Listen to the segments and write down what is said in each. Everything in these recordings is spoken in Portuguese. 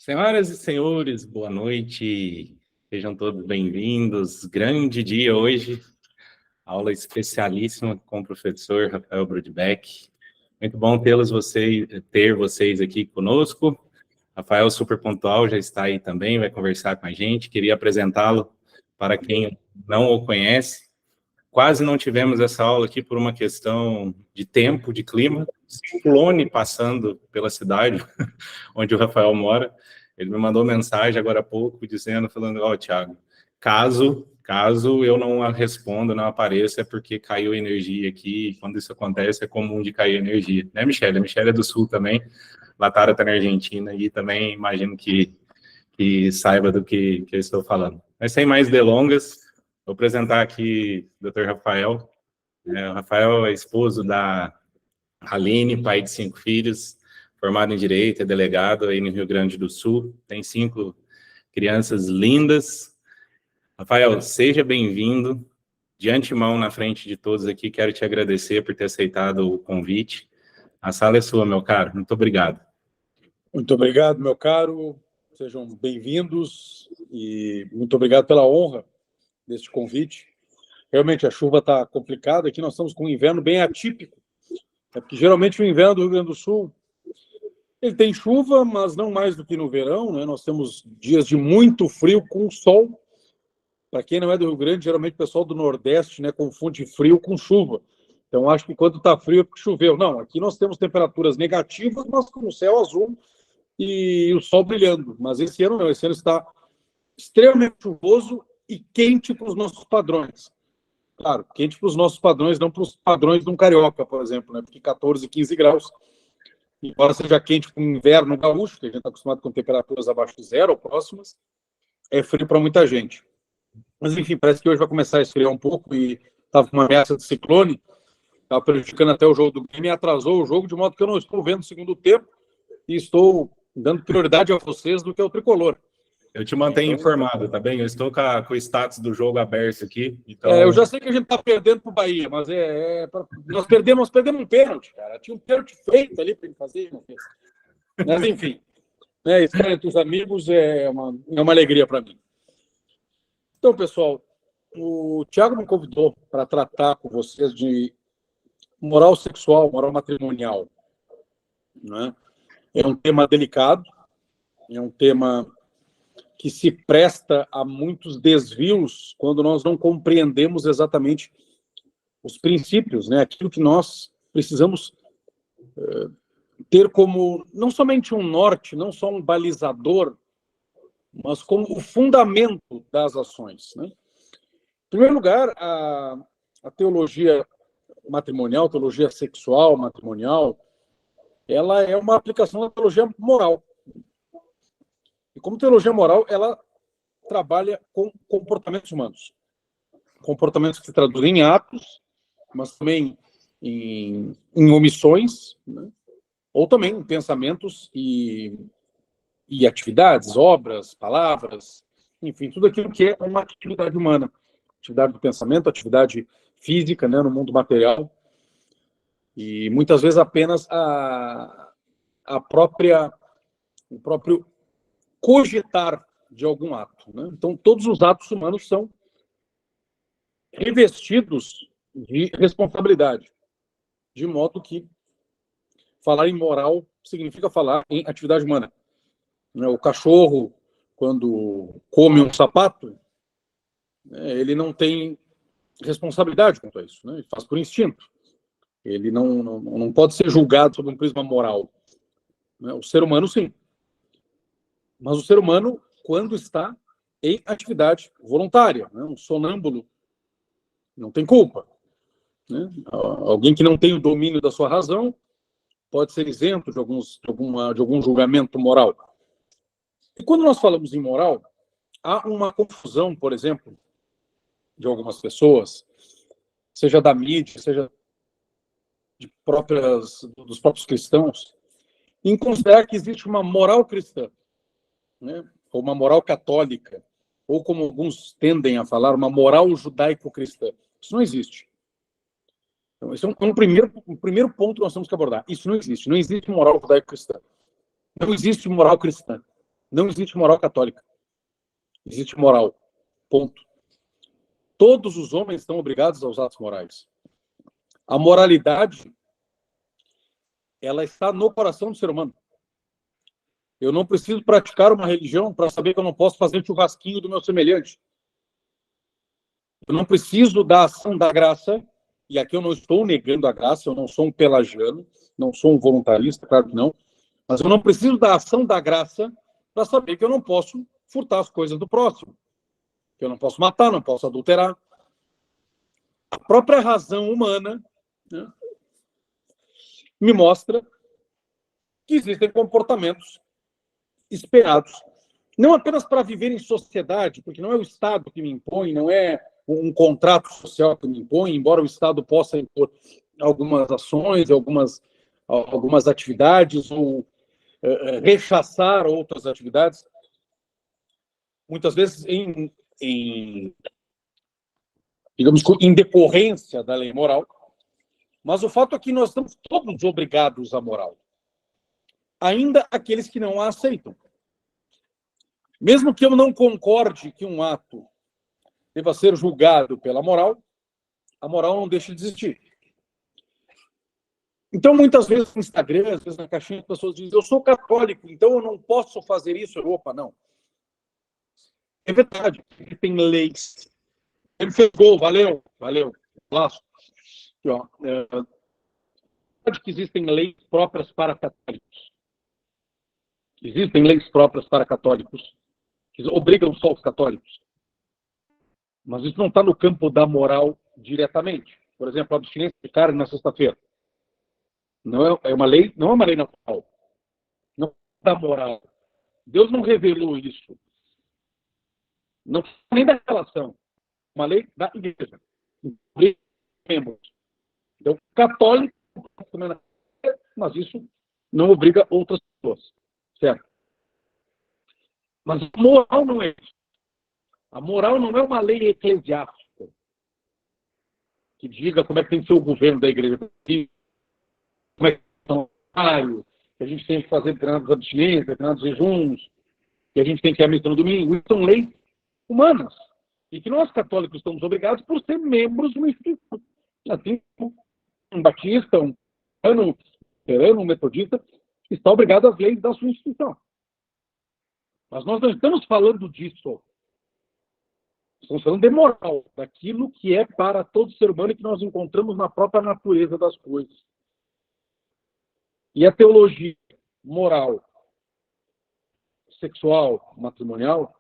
Senhoras e senhores, boa noite. Sejam todos bem-vindos. Grande dia hoje. Aula especialíssima com o professor Rafael Brodbeck. Muito bom ter vocês aqui conosco. Rafael, super pontual, já está aí também, vai conversar com a gente. Queria apresentá-lo para quem não o conhece. Quase não tivemos essa aula aqui por uma questão de tempo, de clima. Ciclone passando pela cidade onde o Rafael mora. Ele me mandou mensagem agora há pouco falando, Thiago, caso eu não responda, não apareça, é porque caiu energia aqui, e quando isso acontece é comum de cair energia. Né, Michele? A Michele é do Sul também, Latara está na Argentina, e também imagino que saiba do que eu estou falando. Mas sem mais delongas, vou apresentar aqui o Dr. Rafael. O Rafael é esposo da Aline, pai de 5 filhos, formado em Direito, é delegado aí no Rio Grande do Sul, tem 5 crianças lindas. Rafael, seja bem-vindo. De antemão, na frente de todos aqui, quero te agradecer por ter aceitado o convite. A sala é sua, meu caro. Muito obrigado. Muito obrigado, meu caro. Sejam bem-vindos e muito obrigado pela honra deste convite. Realmente, a chuva está complicada. Aqui nós estamos com um inverno bem atípico. Porque geralmente o inverno do Rio Grande do Sul ele tem chuva, mas não mais do que no verão, né? Nós temos dias de muito frio com sol. Para quem não é do Rio Grande, geralmente o pessoal do Nordeste, né, confunde frio com chuva. Então, acho que quando está frio é porque choveu. Não, aqui nós temos temperaturas negativas, mas com o céu azul e o sol brilhando. Mas esse ano não, esse ano está extremamente chuvoso e quente para os nossos padrões. Claro, quente para os nossos padrões, não para os padrões de um carioca, por exemplo, né? Porque 14, 15 graus, embora seja quente para o inverno gaúcho, que a gente está acostumado com temperaturas abaixo de zero ou próximas, é frio para muita gente. Mas, enfim, parece que hoje vai começar a esfriar um pouco e estava com uma ameaça de ciclone, estava prejudicando até o jogo do Grêmio e atrasou o jogo, de modo que eu não estou vendo o segundo tempo e estou dando prioridade a vocês do que ao tricolor. Eu te mantenho informado, tá bem? Eu estou com o status do jogo aberto aqui. Então... eu já sei que a gente está perdendo para o Bahia, mas nós perdemos um pênalti, cara. Tinha um pênalti feito ali para ele fazer, não fez. Mas, enfim, né, estar entre os amigos é uma alegria para mim. Então, pessoal, o Thiago me convidou para tratar com vocês de moral sexual, moral matrimonial. Né? É um tema delicado, é um tema que se presta a muitos desvios quando nós não compreendemos exatamente os princípios, né? Aquilo que nós precisamos ter como não somente um norte, não só um balizador, mas como o fundamento das ações. Né? Em primeiro lugar, a teologia matrimonial, teologia sexual matrimonial, ela é uma aplicação da teologia moral. E como teologia moral, ela trabalha com comportamentos humanos. Comportamentos que se traduzem em atos, mas também em omissões, né? Ou também em pensamentos e atividades, obras, palavras, enfim, tudo aquilo que é uma atividade humana. Atividade do pensamento, atividade física, né, no mundo material. E muitas vezes apenas o próprio cogitar de algum ato. Né? Então, todos os atos humanos são revestidos de responsabilidade, de modo que falar em moral significa falar em atividade humana. O cachorro, quando come um sapato, ele não tem responsabilidade quanto a isso, né? Ele faz por instinto. Ele não pode ser julgado sob um prisma moral. O ser humano, sim. Mas o ser humano, quando está em atividade voluntária, né? Um sonâmbulo não tem culpa. Né? Alguém que não tem o domínio da sua razão pode ser isento de algum julgamento moral. E quando nós falamos em moral, há uma confusão, por exemplo, de algumas pessoas, seja da mídia, seja dos próprios cristãos, em considerar que existe uma moral cristã, né? Ou uma moral católica, ou como alguns tendem a falar, uma moral judaico-cristã. Isso não existe. Então, esse é um primeiro ponto que nós temos que abordar. Isso não existe. Não existe moral judaico-cristã. Não existe moral cristã. Não existe moral católica. Existe moral. Ponto. Todos os homens estão obrigados aos atos morais. A moralidade, ela está no coração do ser humano. Eu não preciso praticar uma religião para saber que eu não posso fazer churrasquinho do meu semelhante. Eu não preciso da ação da graça, e aqui eu não estou negando a graça, eu não sou um pelagiano, não sou um voluntarista, claro que não, mas eu não preciso da ação da graça para saber que eu não posso furtar as coisas do próximo, que eu não posso matar, não posso adulterar. A própria razão humana, né, me mostra que existem comportamentos esperados, não apenas para viver em sociedade, porque não é o Estado que me impõe, não é um contrato social que me impõe, embora o Estado possa impor algumas ações, algumas atividades, ou rechaçar outras atividades, muitas vezes digamos, em decorrência da lei moral, mas o fato é que nós estamos todos obrigados à moral, ainda aqueles que não a aceitam. Mesmo que eu não concorde que um ato deva ser julgado pela moral, a moral não deixa de existir. Então, muitas vezes no Instagram, às vezes na caixinha, as pessoas dizem: eu sou católico, então eu não posso fazer isso. Opa, não. É verdade, tem leis. Ele fez gol, valeu. Laço. Aqui, ó. Que existem leis próprias para católicos. Existem leis próprias para católicos que obrigam só os católicos. Mas isso não está no campo da moral diretamente. Por exemplo, a abstinência de carne na sexta-feira. Não é uma lei, não é uma lei natural. Não é da moral. Deus não revelou isso. Não é nem da relação. Uma lei da igreja. Então, católico, mas isso não obriga outras pessoas. Certo? Mas a moral não é isso. A moral não é uma lei eclesiástica que diga como é que tem que ser o governo da igreja, como é que são horários, que a gente tem que fazer determinadas abstinências, determinados jejuns, que a gente tem que ir à missa no domingo. Isso são leis humanas. E que nós, católicos, estamos obrigados por ser membros de uma instituição. Assim como um batista, um luterano, um metodista, está obrigado às leis da sua instituição. Mas nós não estamos falando disso. Estamos falando de moral, daquilo que é para todo ser humano e que nós encontramos na própria natureza das coisas. E a teologia moral, sexual, matrimonial,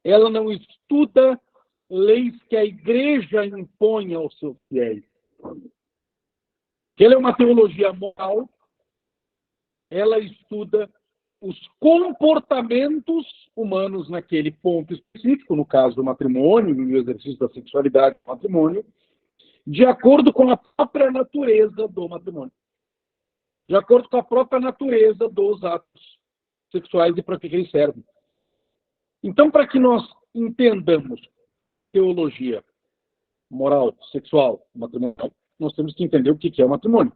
ela não estuda leis que a igreja impõe aos seus fiéis. Ela é uma teologia moral, ela estuda os comportamentos humanos naquele ponto específico, no caso do matrimônio, no exercício da sexualidade do matrimônio, de acordo com a própria natureza do matrimônio. De acordo com a própria natureza dos atos sexuais e para que eles servem. Então, para que nós entendamos teologia moral, sexual, matrimonial, nós temos que entender o que é o matrimônio.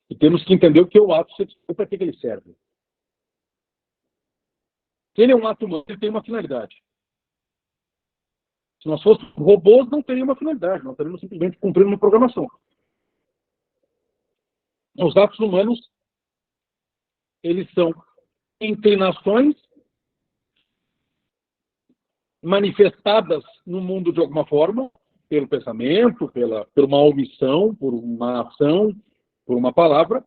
E temos que entender o que é o ato sexual e para que ele serve. Se ele é um ato humano, ele tem uma finalidade. Se nós fôssemos robôs, não teria uma finalidade. Nós estaríamos simplesmente cumprindo uma programação. Os atos humanos, eles são inclinações manifestadas no mundo de alguma forma, pelo pensamento, por uma omissão, por uma ação, por uma palavra,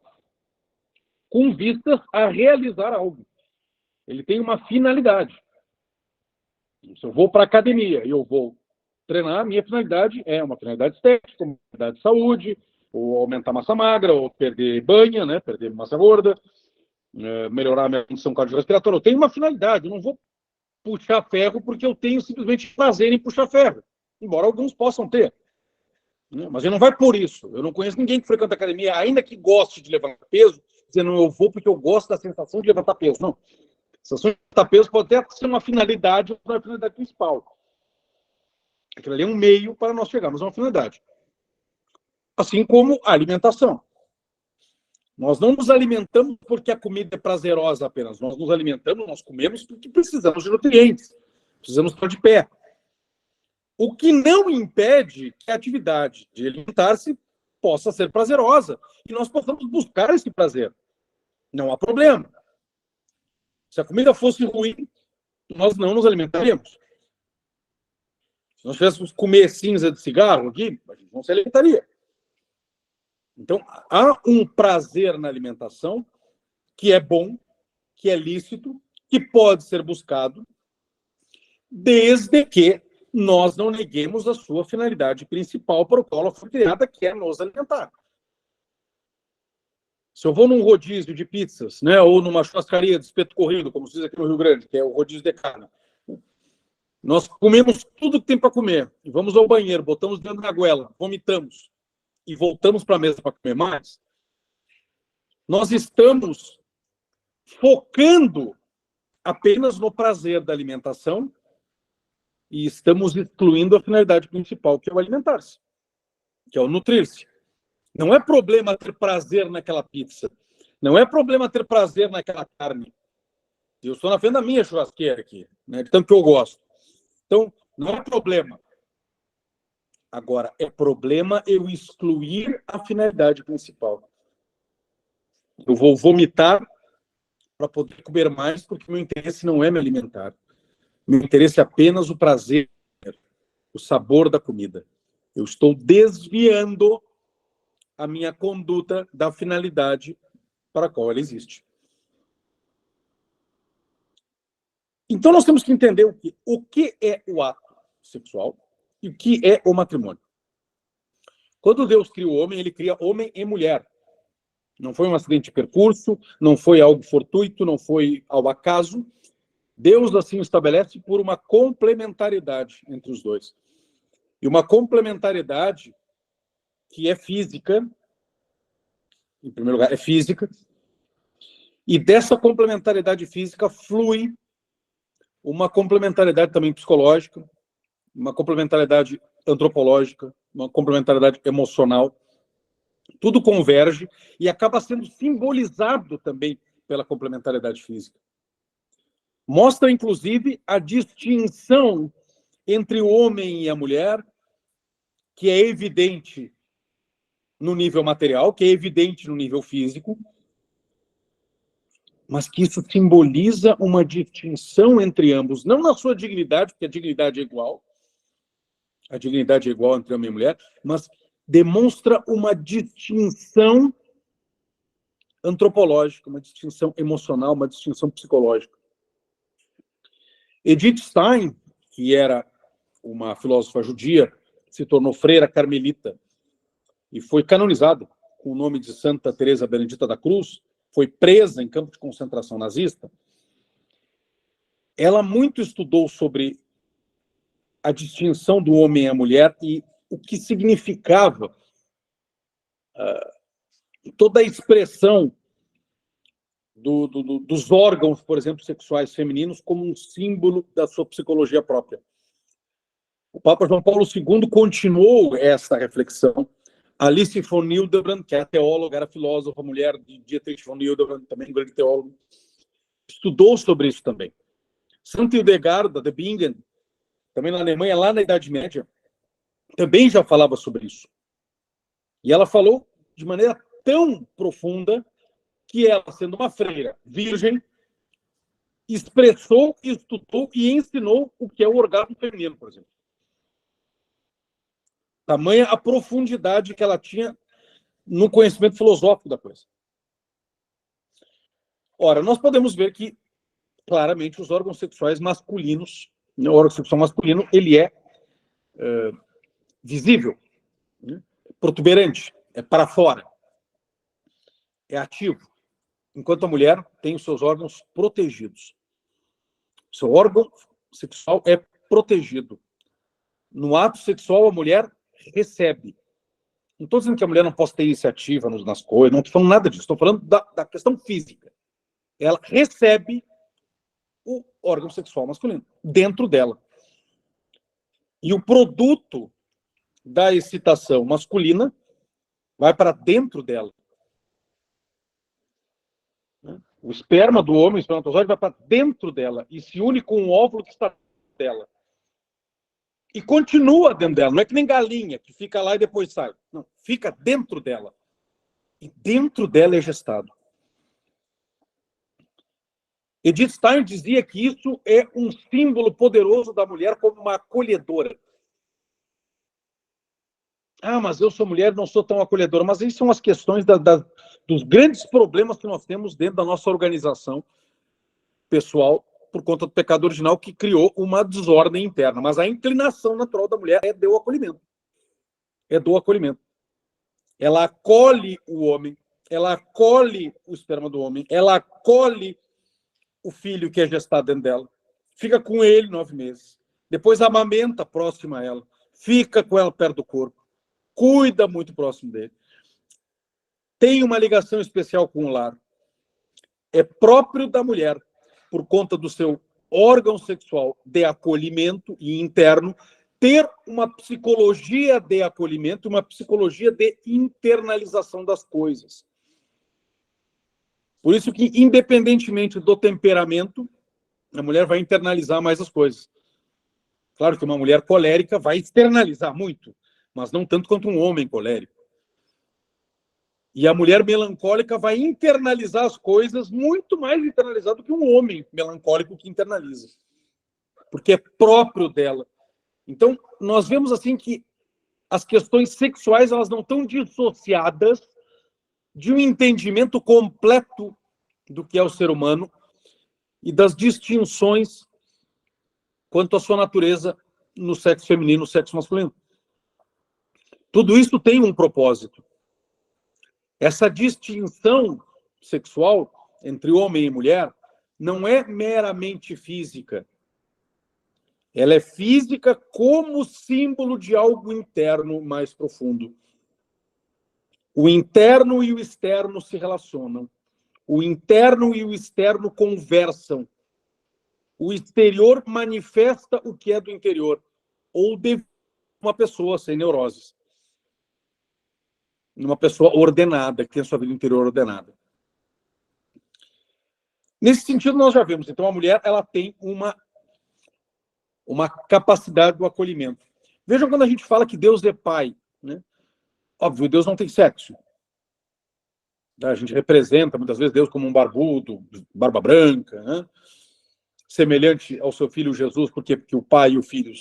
com vistas a realizar algo. Ele tem uma finalidade. Se eu vou para a academia e eu vou treinar, minha finalidade é uma finalidade estética, uma finalidade de saúde, ou aumentar massa magra, ou perder banha, né, perder massa gorda, melhorar a minha condição cardiorrespiratória. Eu tenho uma finalidade, eu não vou puxar ferro porque eu tenho simplesmente prazer em puxar ferro, embora alguns possam ter. Mas ele não vai por isso. Eu não conheço ninguém que frequenta academia, ainda que goste de levantar peso, dizendo eu vou porque eu gosto da sensação de levantar peso. Não. A sensação de levantar peso pode até ser uma finalidade, uma finalidade principal. Aquilo ali é um meio para nós chegarmos a uma finalidade. Assim como a alimentação. Nós não nos alimentamos porque a comida é prazerosa apenas. Nós nos alimentamos, nós comemos porque precisamos de nutrientes. Precisamos estar de pé. O que não impede que a atividade de alimentar-se possa ser prazerosa e nós possamos buscar esse prazer. Não há problema. Se a comida fosse ruim, nós não nos alimentaríamos. Se nós tivéssemos comer cinza de cigarro aqui, a gente não se alimentaria. Então, há um prazer na alimentação que é bom, que é lícito, que pode ser buscado, desde que nós não neguemos a sua finalidade principal para o qual ela foi criada, que é nos alimentar. Se eu vou num rodízio de pizzas, né, ou numa churrascaria de espeto corrido, como se diz aqui no Rio Grande, que é o rodízio de carne, nós comemos tudo que tem para comer, e vamos ao banheiro, botamos dentro da goela, vomitamos, e voltamos para a mesa para comer mais, nós estamos focando apenas no prazer da alimentação e estamos excluindo a finalidade principal, que é o alimentar-se, que é o nutrir-se. Não é problema ter prazer naquela pizza. Não é problema ter prazer naquela carne. Eu estou na frente da minha churrasqueira aqui, né, de tanto que eu gosto. Então, não é problema. Agora, é problema eu excluir a finalidade principal. Eu vou vomitar para poder comer mais, porque meu interesse não é me alimentar. Meu interesse é apenas o prazer, o sabor da comida. Eu estou desviando a minha conduta da finalidade para a qual ela existe. Então, nós temos que entender o que é o ato sexual e o que é o matrimônio. Quando Deus cria o homem, ele cria homem e mulher. Não foi um acidente de percurso, não foi algo fortuito, não foi ao acaso. Deus assim estabelece por uma complementaridade entre os dois. E uma complementaridade que é física, em primeiro lugar, é física, e dessa complementaridade física flui uma complementaridade também psicológica, uma complementaridade antropológica, uma complementaridade emocional. Tudo converge e acaba sendo simbolizado também pela complementaridade física. Mostra, inclusive, a distinção entre o homem e a mulher, que é evidente no nível material, que é evidente no nível físico, mas que isso simboliza uma distinção entre ambos, não na sua dignidade, porque a dignidade é igual entre homem e mulher, mas demonstra uma distinção antropológica, uma distinção emocional, uma distinção psicológica. Edith Stein, que era uma filósofa judia, se tornou freira carmelita e foi canonizada com o nome de Santa Teresa Benedita da Cruz, foi presa em campo de concentração nazista. Ela muito estudou sobre a distinção do homem e a mulher e o que significava toda a expressão dos órgãos, por exemplo, sexuais femininos como um símbolo da sua psicologia própria. O Papa João Paulo II continuou essa reflexão. Alice von Hildebrand, que é a teóloga, era filósofa, mulher de Dietrich von Hildebrand, também um grande teólogo, estudou sobre isso também. Santa Hildegarda de Bingen, também na Alemanha, lá na Idade Média, também já falava sobre isso. E ela falou de maneira tão profunda que ela, sendo uma freira virgem, expressou, estudou e ensinou o que é o orgasmo feminino, por exemplo. Tamanha a profundidade que ela tinha no conhecimento filosófico da coisa. Ora, nós podemos ver que, claramente, os órgãos sexuais masculinos, o órgão sexual masculino, ele é visível, né? Protuberante, é para fora, é ativo, enquanto a mulher tem os seus órgãos protegidos. O seu órgão sexual é protegido. No ato sexual, a mulher recebe. Não estou dizendo que a mulher não possa ter iniciativa nas coisas, não estou falando nada disso, estou falando da questão física. Ela recebe o órgão sexual masculino dentro dela. E o produto da excitação masculina vai para dentro dela. O esperma do homem, o espermatozoide, vai para dentro dela e se une com o óvulo que está dentro dela. E continua dentro dela. Não é que nem galinha, que fica lá e depois sai. Não, fica dentro dela. E dentro dela é gestado. Edith Stein dizia que isso é um símbolo poderoso da mulher como uma acolhedora. Ah, mas eu sou mulher, não sou tão acolhedora. Mas aí são as questões dos grandes problemas que nós temos dentro da nossa organização pessoal por conta do pecado original que criou uma desordem interna. Mas a inclinação natural da mulher é do acolhimento. É do acolhimento. Ela acolhe o homem, ela acolhe o esperma do homem, ela acolhe o filho que é gestado dentro dela, fica com ele 9 meses, depois amamenta próximo a ela, fica com ela perto do corpo, cuida muito próximo dele, tem uma ligação especial com o lar. É próprio da mulher, por conta do seu órgão sexual de acolhimento e interno, ter uma psicologia de acolhimento, uma psicologia de internalização das coisas. Por isso que, independentemente do temperamento, a mulher vai internalizar mais as coisas. Claro que uma mulher colérica vai externalizar muito, mas não tanto quanto um homem colérico. E a mulher melancólica vai internalizar as coisas muito mais internalizado do que um homem melancólico que internaliza. Porque é próprio dela. Então, nós vemos assim que as questões sexuais elas não estão dissociadas de um entendimento completo do que é o ser humano e das distinções quanto à sua natureza no sexo feminino e no sexo masculino. Tudo isso tem um propósito. Essa distinção sexual entre homem e mulher não é meramente física. Ela é física como símbolo de algo interno mais profundo. O interno e o externo se relacionam. O interno e o externo conversam. O exterior manifesta o que é do interior. Ou de uma pessoa sem neuroses. Uma pessoa ordenada, que tem a sua vida interior ordenada. Nesse sentido, nós já vemos. Então, a mulher ela tem uma capacidade do acolhimento. Vejam quando a gente fala que Deus é pai, né? Óbvio, Deus não tem sexo. A gente representa, muitas vezes, Deus como um barbudo, barba branca, né? Semelhante ao seu filho Jesus, porque o pai e o filho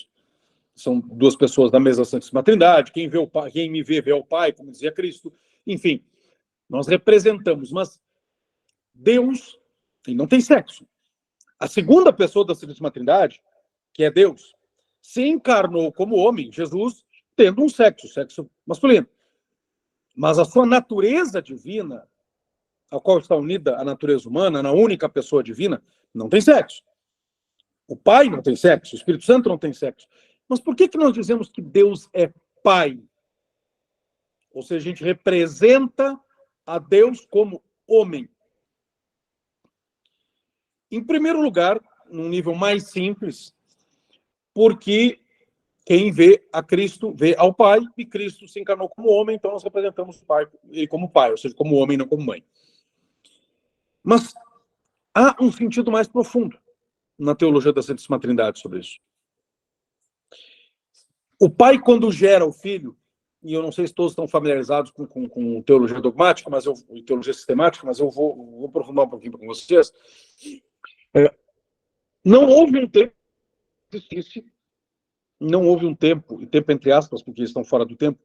são duas pessoas da mesma Santíssima Trindade. Quem vê o pai, quem me vê, vê o pai, como dizia Cristo. Enfim, nós representamos, mas Deus ele não tem sexo. A segunda pessoa da Santíssima Trindade, que é Deus, se encarnou como homem, Jesus, tendo um sexo masculino. Mas a sua natureza divina, a qual está unida à natureza humana, na única pessoa divina, não tem sexo. O Pai não tem sexo, o Espírito Santo não tem sexo. Mas por que nós dizemos que Deus é Pai? Ou seja, a gente representa a Deus como homem. Em primeiro lugar, num nível mais simples, porque quem vê a Cristo vê ao Pai, e Cristo se encarnou como homem, então nós representamos o Pai como Pai, ou seja, como homem, não como mãe. Mas há um sentido mais profundo na teologia da Santíssima Trindade sobre isso. O Pai, quando gera o Filho, e eu não sei se todos estão familiarizados com teologia dogmática, e teologia sistemática, mas eu vou aprofundar um pouquinho com vocês. Não houve um tempo e tempo entre aspas, porque eles estão fora do tempo,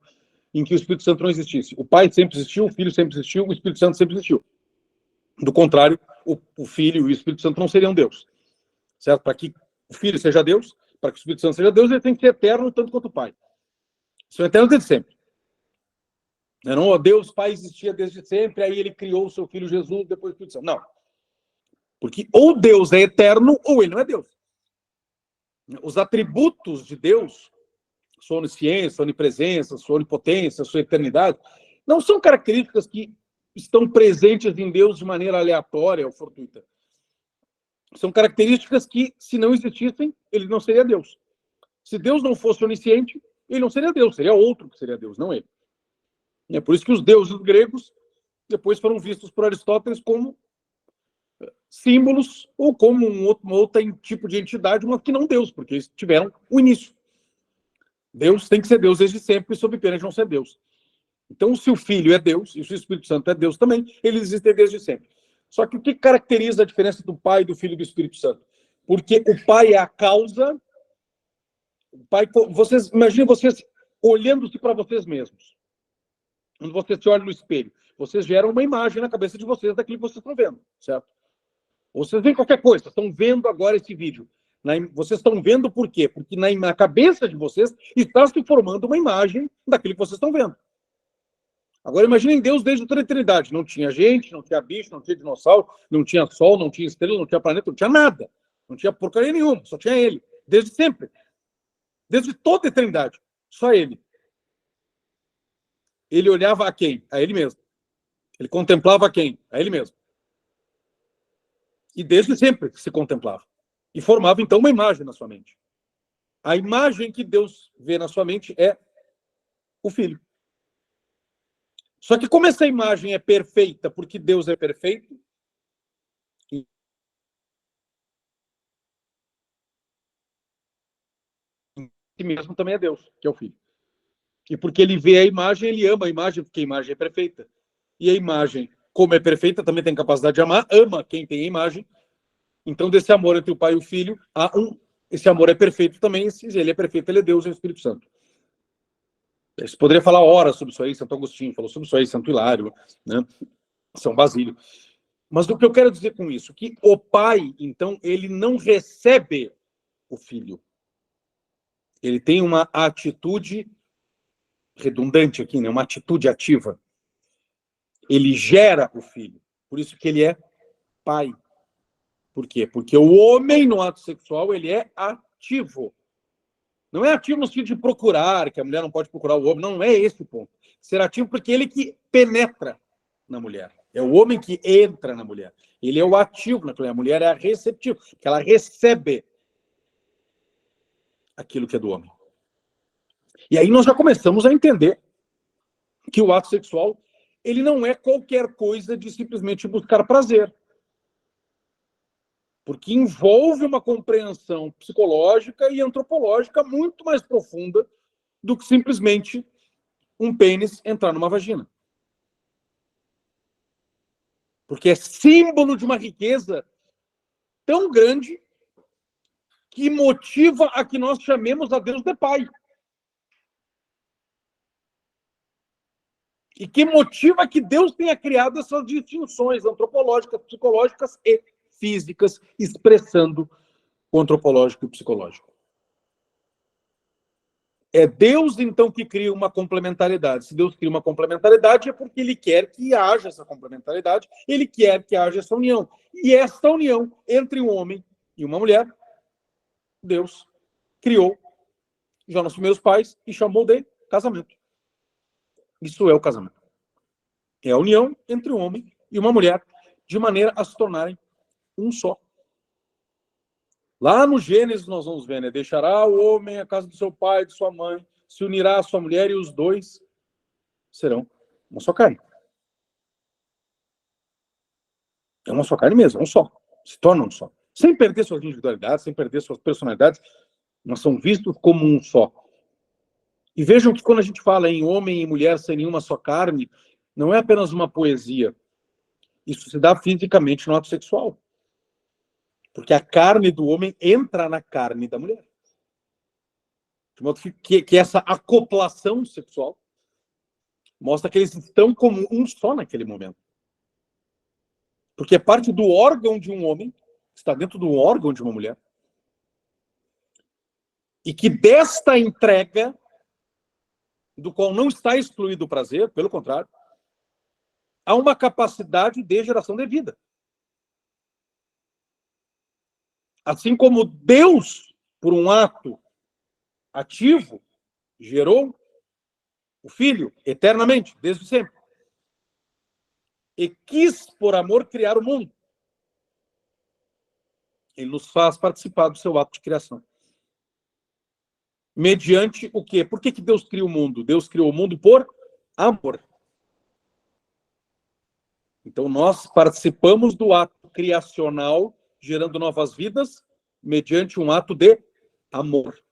em que o Espírito Santo não existisse. O Pai sempre existiu, o Filho sempre existiu, o Espírito Santo sempre existiu. Do contrário, o Filho e o Espírito Santo não seriam Deus. Certo? Para que o Filho seja Deus, para que o Espírito Santo seja Deus, ele tem que ser eterno tanto quanto o Pai. Isso é eterno desde sempre. Não, Deus Pai existia desde sempre, aí ele criou o seu Filho Jesus, depois o Espírito Santo. Não. Porque ou Deus é eterno, ou ele não é Deus. Os atributos de Deus, sua onisciência, sua onipresença, sua onipotência, sua eternidade, não são características que estão presentes em Deus de maneira aleatória ou fortuita. São características que, se não existissem, ele não seria Deus. Se Deus não fosse onisciente, ele não seria Deus, seria outro que seria Deus, não ele. É por isso que os deuses gregos depois foram vistos por Aristóteles como símbolos ou como um outro tipo de entidade, mas que não Deus, porque eles tiveram o início. Deus tem que ser Deus desde sempre, sob pena de não ser Deus. Então, se o Filho é Deus, e se o Espírito Santo é Deus também, eles existem desde sempre. Só que o que caracteriza a diferença do Pai, do Filho e do Espírito Santo? Porque o Pai é a causa. O Pai, vocês imaginem vocês olhando-se para vocês mesmos. Quando vocês se olham no espelho, vocês geram uma imagem na cabeça de vocês daquilo que vocês estão vendo, certo? Ou vocês veem qualquer coisa, estão vendo agora esse vídeo. Vocês estão vendo por quê? Porque na cabeça de vocês está se formando uma imagem daquilo que vocês estão vendo. Agora imaginem Deus desde toda a eternidade. Não tinha gente, não tinha bicho, não tinha dinossauro, não tinha sol, não tinha estrela, não tinha planeta, não tinha nada. Não tinha porcaria nenhuma, só tinha ele. Desde sempre. Desde toda a eternidade. Só ele. Ele olhava a quem? A ele mesmo. Ele contemplava a quem? A ele mesmo. E desde sempre se contemplava. E formava, então, uma imagem na sua mente. A imagem que Deus vê na sua mente é o Filho. Só que como essa imagem é perfeita, porque Deus é perfeito, e mesmo também é Deus, que é o Filho. E porque ele vê a imagem, ele ama a imagem, porque a imagem é perfeita. E a imagem, como é perfeita, também tem capacidade de amar, ama quem tem a imagem. Então, desse amor entre o Pai e o Filho, esse amor é perfeito também. Se ele é perfeito, ele é Deus e é o Espírito Santo. Você poderia falar horas sobre isso aí, Santo Agostinho falou sobre isso aí, Santo Hilário, né? São Basílio. Mas o que eu quero dizer com isso? Que o Pai, então, ele não recebe o Filho. Ele tem uma atitude redundante aqui, né? Uma atitude ativa. Ele gera o Filho. Por isso que ele é Pai. Por quê? Porque o homem, no ato sexual, ele é ativo. Não é ativo no sentido de procurar, que a mulher não pode procurar o homem. Não é esse o ponto. Ser ativo porque ele que penetra na mulher. É o homem que entra na mulher. Ele é o ativo na mulher. A mulher é a receptiva, que ela recebe aquilo que é do homem. E aí nós já começamos a entender que o ato sexual, ele não é qualquer coisa de simplesmente buscar prazer. Porque envolve uma compreensão psicológica e antropológica muito mais profunda do que simplesmente um pênis entrar numa vagina. Porque é símbolo de uma riqueza tão grande que motiva a que nós chamemos a Deus de Pai. E que motiva que Deus tenha criado essas distinções antropológicas, psicológicas e físicas, expressando o antropológico e o psicológico. É Deus, então, que cria uma complementaridade. Se Deus cria uma complementaridade, é porque ele quer que haja essa complementaridade, ele quer que haja essa união. E esta união entre um homem e uma mulher, Deus criou já nos primeiros pais e chamou de casamento. Isso é o casamento. É a união entre um homem e uma mulher, de maneira a se tornarem um só. Lá no Gênesis nós vamos ver, né? Deixará o homem a casa do seu pai, de sua mãe, se unirá à sua mulher e os dois serão uma só carne. É uma só carne mesmo, é um só. Se torna um só. Sem perder suas individualidades, sem perder suas personalidades, nós somos vistos como um só. E vejam que quando a gente fala em homem e mulher serem uma só carne, não é apenas uma poesia. Isso se dá fisicamente no ato sexual. Porque a carne do homem entra na carne da mulher. De modo que essa acoplação sexual mostra que eles estão como um só naquele momento. Porque é parte do órgão de um homem, está dentro do órgão de uma mulher. E que desta entrega, do qual não está excluído o prazer, pelo contrário, há uma capacidade de geração de vida. Assim como Deus, por um ato ativo, gerou o Filho eternamente, desde sempre. E quis, por amor, criar o mundo. Ele nos faz participar do seu ato de criação. Mediante o quê? Por que Deus cria o mundo? Deus criou o mundo por amor. Então, nós participamos do ato criacional, gerando novas vidas, mediante um ato de amor.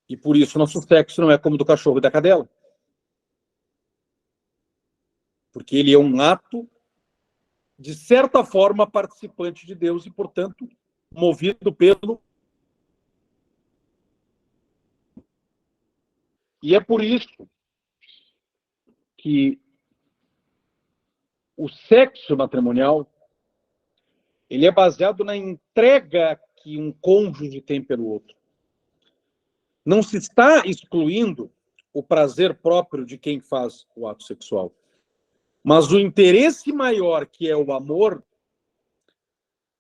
E por isso nosso sexo não é como do cachorro e da cadela. Porque ele é um ato, de certa forma, participante de Deus e, portanto, movido pelo... E é por isso que o sexo matrimonial ele é baseado na entrega que um cônjuge tem pelo outro. Não se está excluindo o prazer próprio de quem faz o ato sexual. Mas o interesse maior, que é o amor,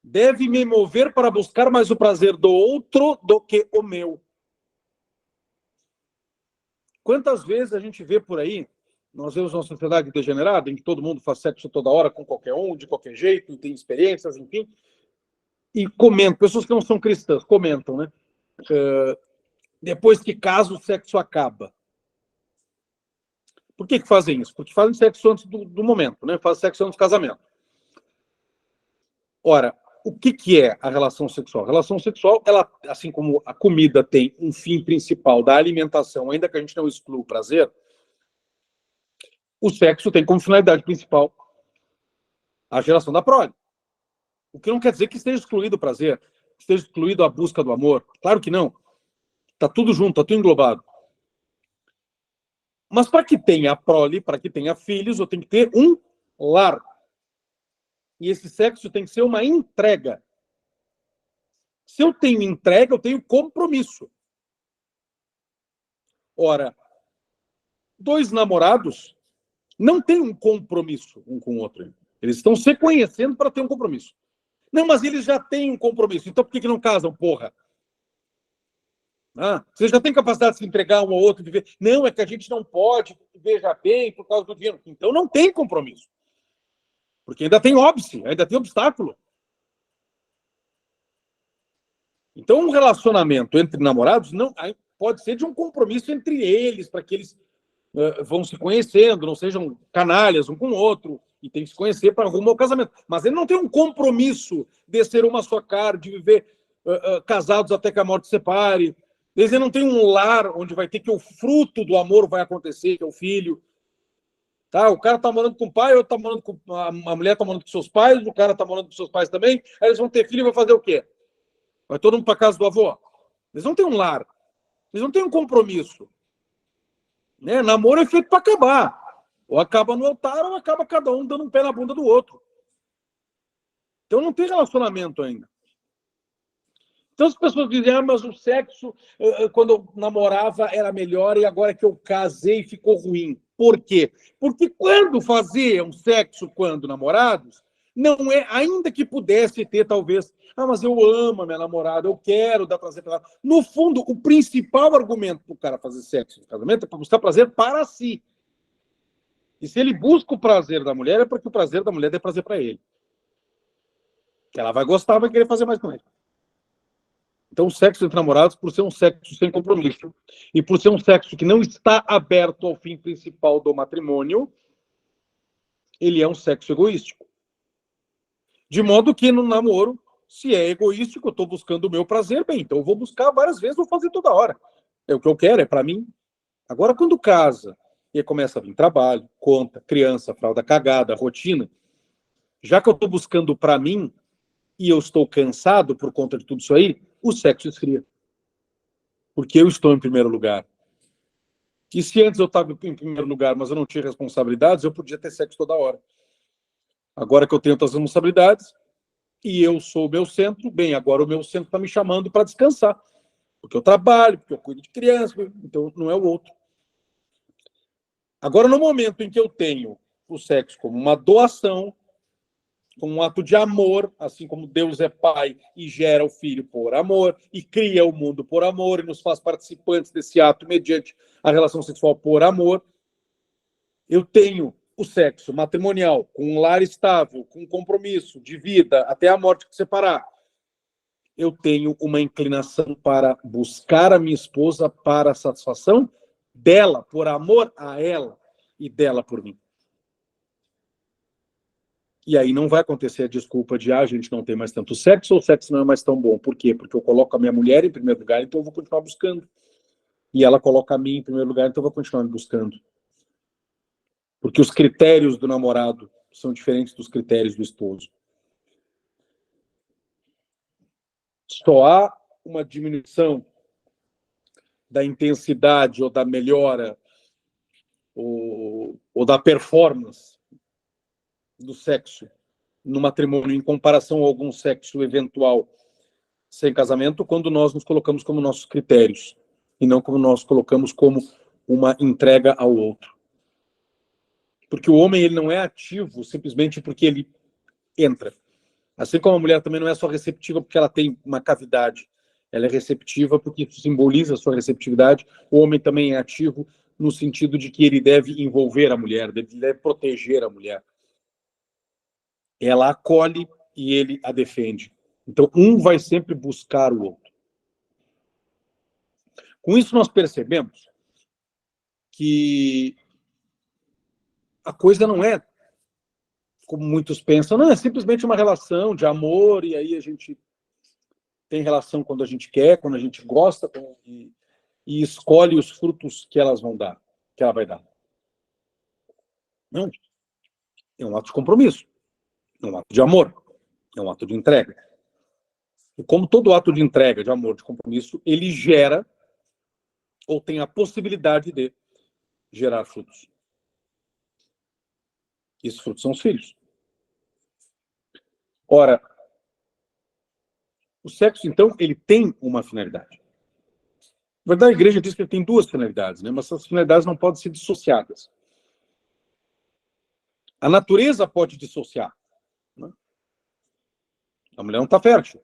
deve me mover para buscar mais o prazer do outro do que o meu. Quantas vezes a gente vê por aí, nós vemos uma sociedade degenerada, em que todo mundo faz sexo toda hora com qualquer um, de qualquer jeito, tem experiências, enfim, e comentam, pessoas que não são cristãs, comentam, né? Depois que casa, o sexo acaba. Por que fazem isso? Porque fazem sexo antes do momento, né? Fazem sexo antes do casamento. Ora, o que é a relação sexual? A relação sexual, ela, assim como a comida tem um fim principal da alimentação, ainda que a gente não exclua o prazer, o sexo tem como finalidade principal a geração da prole. O que não quer dizer que esteja excluído o prazer, que esteja excluído a busca do amor. Claro que não. Está tudo junto, está tudo englobado. Mas para que tenha a prole, para que tenha filhos, eu tenho que ter um lar. E esse sexo tem que ser uma entrega. Se eu tenho entrega, eu tenho compromisso. Ora, dois namorados não têm um compromisso um com o outro. Eles estão se conhecendo para ter um compromisso. Não, mas eles já têm um compromisso. Então por que não casam, porra? Você já tem capacidade de se entregar um ao outro, de ver. Não, é que a gente não pode, veja bem, por causa do dinheiro. Então não tem compromisso. Porque ainda tem óbice, ainda tem obstáculo. Então um relacionamento entre namorados não pode ser de um compromisso entre eles, para que eles vão se conhecendo, não sejam canalhas um com o outro, e tem que se conhecer para rumo ao casamento. Mas ele não tem um compromisso de ser uma só carne, de viver casados até que a morte separe. Ele não tem um lar onde vai ter que o fruto do amor vai acontecer, que é o filho. Tá? O cara tá morando com o pai, tá morando com a mulher tá morando com seus pais, o cara tá morando com seus pais também, aí eles vão ter filho e vai fazer o quê? Vai todo mundo para casa do avô? Eles não têm um lar. Eles não têm um compromisso. Né? Namoro é feito para acabar. Ou acaba no altar, ou acaba cada um dando um pé na bunda do outro. Então não tem relacionamento ainda. Então as pessoas dizem, mas o sexo, quando eu namorava, era melhor e agora que eu casei ficou ruim. Por quê? Porque quando faziam sexo quando namorados, não é, ainda que pudesse ter talvez, mas eu amo a minha namorada, eu quero dar prazer para ela. No fundo, o principal argumento para o cara fazer sexo no casamento é para buscar prazer para si. E se ele busca o prazer da mulher, é porque o prazer da mulher dê prazer para ele. Que ela vai gostar, vai querer fazer mais com ele. Então, o sexo entre namorados, por ser um sexo sem compromisso, e por ser um sexo que não está aberto ao fim principal do matrimônio, ele é um sexo egoístico. De modo que no namoro, se é egoístico, eu estou buscando o meu prazer, bem, então eu vou buscar várias vezes, vou fazer toda hora. É o que eu quero, é para mim. Agora, quando casa, e começa a vir trabalho, conta, criança, fralda cagada, rotina, já que eu estou buscando para mim, e eu estou cansado por conta de tudo isso aí, o sexo esfria. Porque eu estou em primeiro lugar. E se antes eu estava em primeiro lugar, mas eu não tinha responsabilidades, eu podia ter sexo toda hora. Agora que eu tenho outras responsabilidades, e eu sou o meu centro, bem, agora o meu centro está me chamando para descansar. Porque eu trabalho, porque eu cuido de criança, então não é o outro. Agora, no momento em que eu tenho o sexo como uma doação, como um ato de amor, assim como Deus é pai e gera o filho por amor, e cria o mundo por amor, e nos faz participantes desse ato mediante a relação sexual por amor, eu tenho o sexo matrimonial, com um lar estável, com um compromisso de vida, até a morte que separar. Eu tenho uma inclinação para buscar a minha esposa para a satisfação dela, por amor a ela, e dela por mim. E aí não vai acontecer a desculpa de a gente não tem mais tanto sexo ou o sexo não é mais tão bom. Por quê? Porque eu coloco a minha mulher em primeiro lugar, então eu vou continuar buscando. E ela coloca a mim em primeiro lugar, então eu vou continuar me buscando. Porque os critérios do namorado são diferentes dos critérios do esposo. Só há uma diminuição da intensidade ou da melhora ou da performance do sexo no matrimônio em comparação a algum sexo eventual sem casamento, quando nós nos colocamos como nossos critérios e não como nós colocamos como uma entrega ao outro. Porque o homem ele não é ativo simplesmente porque ele entra. Assim como a mulher também não é só receptiva porque ela tem uma cavidade. Ela é receptiva porque isso simboliza a sua receptividade. O homem também é ativo no sentido de que ele deve envolver a mulher, ele deve proteger a mulher. Ela acolhe e ele a defende. Então, um vai sempre buscar o outro. Com isso, nós percebemos que a coisa não é como muitos pensam, não, é simplesmente uma relação de amor, e aí a gente tem relação quando a gente quer, quando a gente gosta, e escolhe os frutos que elas vão dar, que ela vai dar. Não, é um ato de compromisso, é um ato de amor, é um ato de entrega. E como todo ato de entrega, de amor, de compromisso, ele gera, ou tem a possibilidade de gerar frutos. E esses frutos são os filhos. Ora, o sexo, então, ele tem uma finalidade. Na verdade, a igreja diz que ele tem duas finalidades, né? Mas essas finalidades não podem ser dissociadas. A natureza pode dissociar. Né? A mulher não está fértil.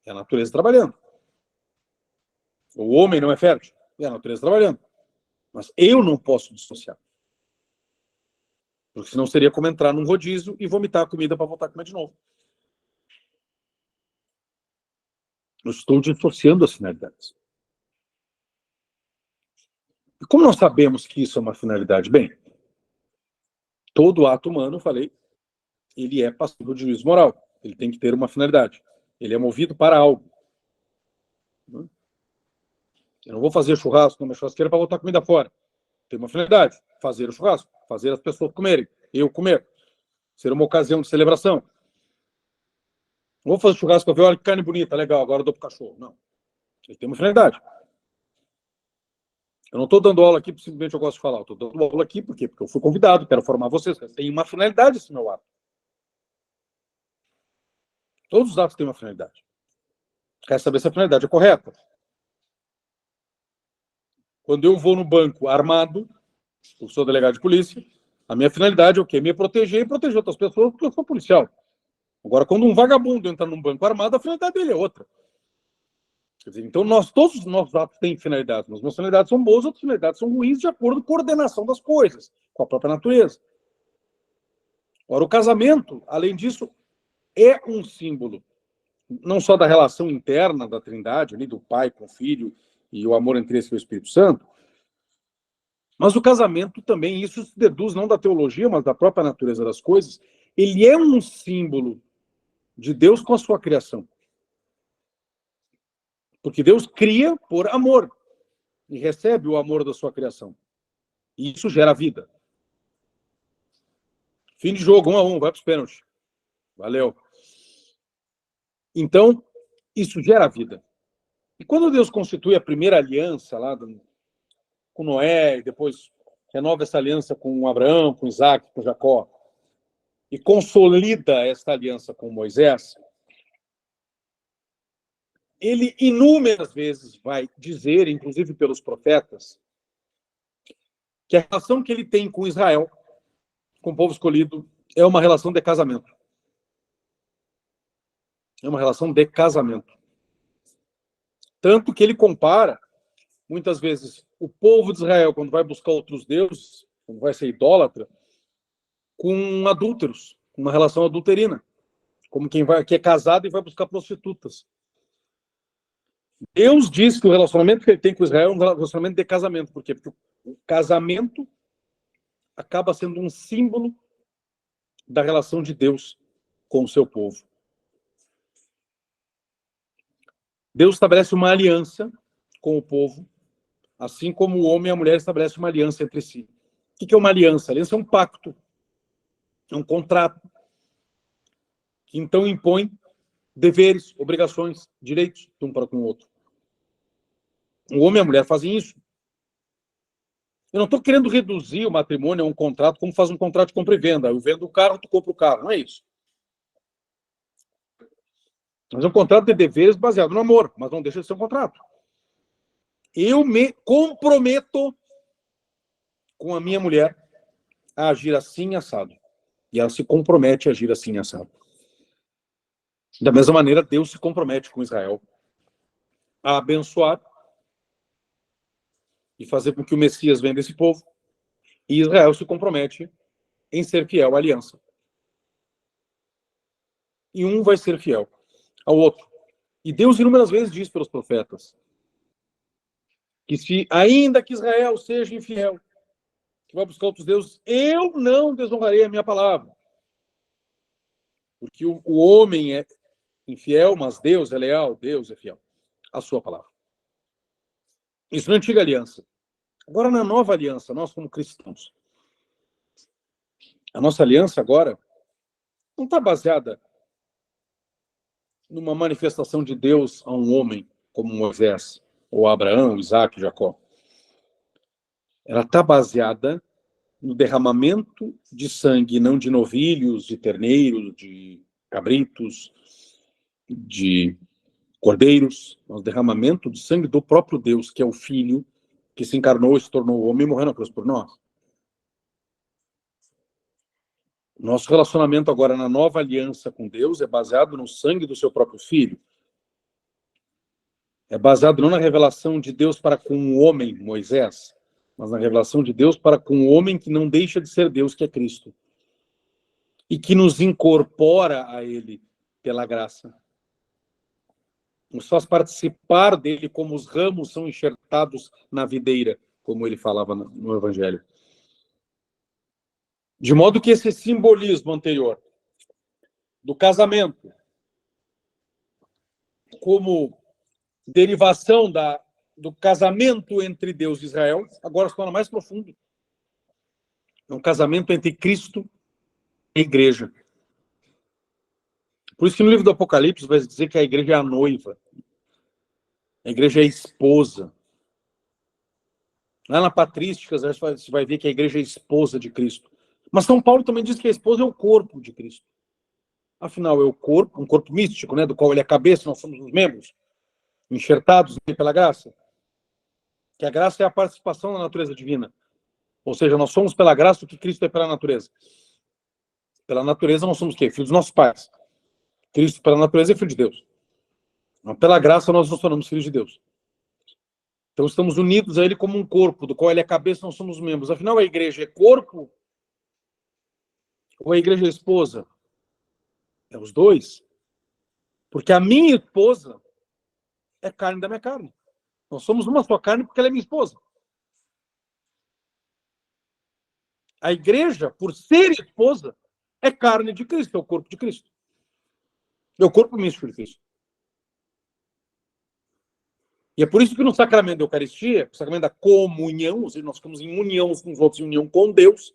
É a natureza trabalhando. O homem não é fértil. É a natureza trabalhando. Mas eu não posso dissociar. Porque senão seria como entrar num rodízio e vomitar a comida para voltar a comer de novo. Eu estou dissociando as finalidades. E como nós sabemos que isso é uma finalidade? Bem, todo ato humano, eu falei, ele é passível de juízo moral. Ele tem que ter uma finalidade. Ele é movido para algo. Eu não vou fazer churrasco numa churrasqueira para botar comida fora. Tem uma finalidade. Fazer o churrasco. Fazer as pessoas comerem. Eu comer. Ser uma ocasião de celebração. Não vou fazer churrasco para ver, olha que carne bonita, legal, agora eu dou pro cachorro. Não. Ele tem uma finalidade. Eu não estou dando aula aqui porque simplesmente eu gosto de falar. Eu estou dando aula aqui por quê? Porque eu fui convidado, quero formar vocês. Tem uma finalidade esse meu ato. Todos os atos têm uma finalidade. Quer saber se a finalidade é correta? Quando eu vou no banco armado, eu sou delegado de polícia, a minha finalidade é o quê? Me proteger e proteger outras pessoas porque eu sou policial. Agora, quando um vagabundo entra num banco armado, a finalidade dele é outra. Quer dizer, então, todos os nossos atos têm finalidades. Mas umas finalidades são boas, outras finalidades são ruins, de acordo com a coordenação das coisas, com a própria natureza. Ora, o casamento, além disso, é um símbolo, não só da relação interna da Trindade, ali, do Pai com o Filho, e o amor entre eles e o Espírito Santo, mas o casamento também, isso se deduz não da teologia, mas da própria natureza das coisas, ele é um símbolo de Deus com a sua criação. Porque Deus cria por amor e recebe o amor da sua criação. E isso gera vida. Fim de jogo, 1-1, vai para os pênaltis. Valeu. Então, isso gera vida. E quando Deus constitui a primeira aliança lá com Noé, e depois renova essa aliança com Abraão, com Isaac, com Jacó, e consolida esta aliança com Moisés, ele inúmeras vezes vai dizer, inclusive pelos profetas, que a relação que ele tem com Israel, com o povo escolhido, é uma relação de casamento. É uma relação de casamento. Tanto que ele compara, muitas vezes, o povo de Israel, quando vai buscar outros deuses, quando vai ser idólatra, com adúlteros, com uma relação adulterina, como quem que é casado e vai buscar prostitutas. Deus diz que o relacionamento que ele tem com Israel é um relacionamento de casamento. Por quê? Porque o casamento acaba sendo um símbolo da relação de Deus com o seu povo. Deus estabelece uma aliança com o povo, assim como o homem e a mulher estabelecem uma aliança entre si. O que é uma aliança? A aliança é um pacto, é um contrato, que então impõe deveres, obrigações, direitos de um para com o outro. O homem e a mulher fazem isso. Eu não estou querendo reduzir o matrimônio a um contrato como faz um contrato de compra e venda. Eu vendo o carro, tu compra o carro. Não é isso. Mas é um contrato de deveres baseado no amor, mas não deixa de ser um contrato. Eu me comprometo com a minha mulher a agir assim assado. E ela se compromete a agir assim assado. Da mesma maneira, Deus se compromete com Israel a abençoar e fazer com que o Messias venha desse povo. E Israel se compromete em ser fiel à aliança. E um vai ser fiel ao outro. E Deus inúmeras vezes diz pelos profetas que se, ainda que Israel seja infiel, que vai buscar outros deuses, eu não desonrarei a minha palavra. Porque o homem é infiel, mas Deus é leal, Deus é fiel à sua palavra. Isso na antiga aliança. Agora, na nova aliança, nós como cristãos, a nossa aliança agora não está baseada numa manifestação de Deus a um homem como Moisés, ou Abraão, Isaac, Jacó. Ela está baseada no derramamento de sangue, não de novilhos, de terneiros, de cabritos, de cordeiros, mas o derramamento de sangue do próprio Deus, que é o Filho, que se encarnou e se tornou homem e morreu na cruz por nós. Nosso relacionamento agora na nova aliança com Deus é baseado no sangue do seu próprio Filho. É baseado não na revelação de Deus para com o homem, Moisés, mas na revelação de Deus para com o homem que não deixa de ser Deus, que é Cristo. E que nos incorpora a Ele pela graça. Nos faz participar dele como os ramos são enxertados na videira, como ele falava no Evangelho. De modo que esse simbolismo anterior do casamento, como derivação do casamento entre Deus e Israel, agora se torna mais profundo. É um casamento entre Cristo e a igreja. Por isso que no livro do Apocalipse vai dizer que a igreja é a noiva. A igreja é a esposa. Lá na Patrística, você vai ver que a igreja é a esposa de Cristo. Mas São Paulo também diz que a esposa é o corpo de Cristo. Afinal, é o corpo, um corpo místico, né, do qual ele é a cabeça, nós somos os membros, enxertados pela graça. Que a graça é a participação na natureza divina. Ou seja, nós somos pela graça o que Cristo é pela natureza. Pela natureza nós somos o quê? Filhos dos nossos pais. Cristo pela natureza é filho de Deus. Mas pela graça nós nos tornamos filhos de Deus. Então estamos unidos a ele como um corpo, do qual ele é a cabeça, nós somos membros. Afinal, a igreja é corpo? Ou a igreja é esposa? É os dois. Porque a minha esposa é carne da minha carne. Nós somos uma só carne porque ela é minha esposa. A igreja, por ser esposa, é carne de Cristo, é o corpo de Cristo. É o corpo místico de Cristo. E é por isso que no sacramento da Eucaristia, o sacramento da comunhão, ou seja, nós ficamos em união uns com os outros, em união com Deus,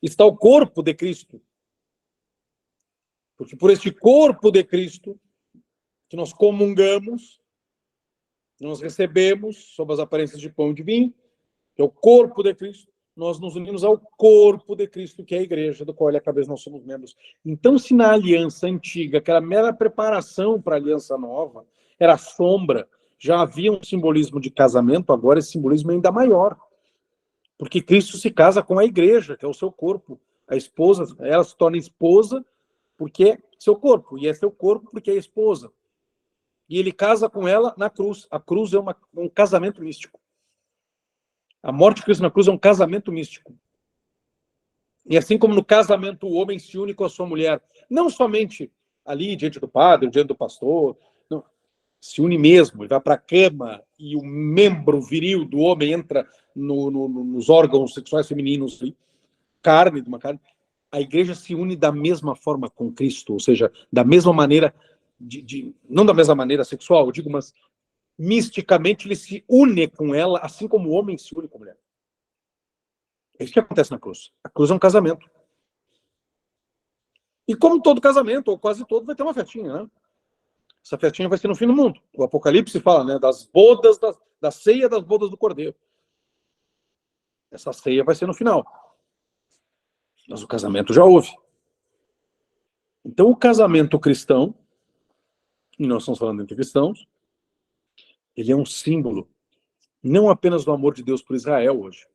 está o corpo de Cristo. Porque por este corpo de Cristo, que nós comungamos, nós recebemos, sob as aparências de pão e de vinho, que é o corpo de Cristo, nós nos unimos ao corpo de Cristo, que é a igreja, do qual ele é a cabeça, nós somos membros. Então, se na aliança antiga, que era mera preparação para a aliança nova, era sombra, já havia um simbolismo de casamento, agora esse simbolismo é ainda maior. Porque Cristo se casa com a igreja, que é o seu corpo. A esposa, ela se torna esposa porque é seu corpo, e é seu corpo porque é esposa. E ele casa com ela na cruz. A cruz é um casamento místico. A morte de Cristo na cruz é um casamento místico. E assim como no casamento o homem se une com a sua mulher, não somente ali diante do padre, diante do pastor, não, se une mesmo, ele vai para a cama e o membro viril do homem entra nos órgãos sexuais femininos, carne de uma carne. a igreja se une da mesma forma com Cristo, ou seja, da mesma maneira, não da mesma maneira sexual, eu digo, mas misticamente ele se une com ela, assim como o homem se une com a mulher. É isso que acontece na cruz. A cruz é um casamento. E como todo casamento, ou quase todo, vai ter uma festinha, né? Essa festinha vai ser no fim do mundo. O Apocalipse fala, né, das bodas, da ceia das bodas do Cordeiro. Essa ceia vai ser no final. Mas o casamento já houve. Então, o casamento cristão, e nós estamos falando entre cristãos, ele é um símbolo, não apenas do amor de Deus por Israel hoje.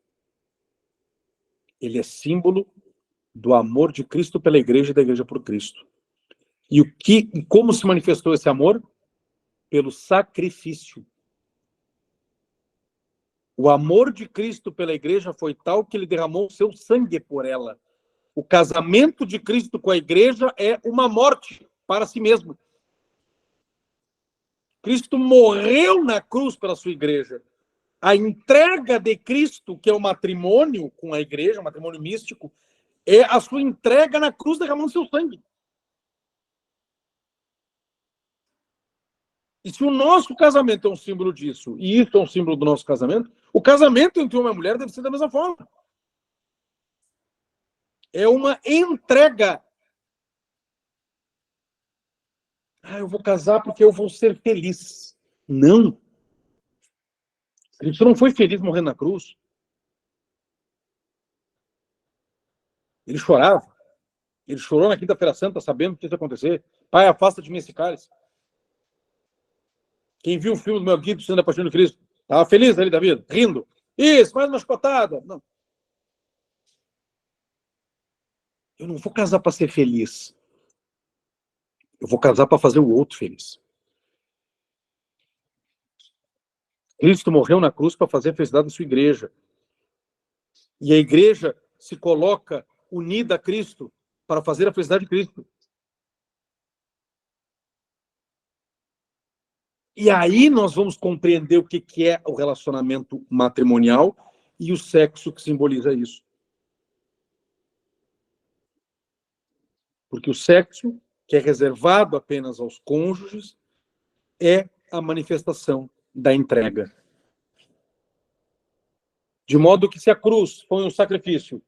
Ele é símbolo do amor de Cristo pela igreja e da igreja por Cristo. E como se manifestou esse amor? Pelo sacrifício. O amor de Cristo pela igreja foi tal que ele derramou o seu sangue por ela. O casamento de Cristo com a igreja é uma morte para si mesmo. Cristo morreu na cruz pela sua igreja. A entrega de Cristo, que é o matrimônio com a igreja, o matrimônio místico, é a sua entrega na cruz derramando seu sangue. E se o nosso casamento é um símbolo disso, e isso é um símbolo do nosso casamento, o casamento entre uma mulher deve ser da mesma forma. É uma entrega. Eu vou casar porque eu vou ser feliz. Não. Cristo não foi feliz morrendo na cruz. Ele chorava. Ele chorou na quinta-feira santa, sabendo o que ia acontecer. Pai, afasta de mim esse cálice. Quem viu o filme do Mel Gibson da Paixão de Cristo, estava feliz ali, Davi, rindo. Isso, mais uma chicotada. Não. Eu não vou casar para ser feliz. Eu vou casar para fazer o outro feliz. Cristo morreu na cruz para fazer a felicidade da sua igreja. E a igreja se coloca unida a Cristo para fazer a felicidade de Cristo. E aí nós vamos compreender o que é o relacionamento matrimonial e o sexo que simboliza isso. Porque o sexo, que é reservado apenas aos cônjuges, é a manifestação da entrega. De modo que se a cruz foi um sacrifício,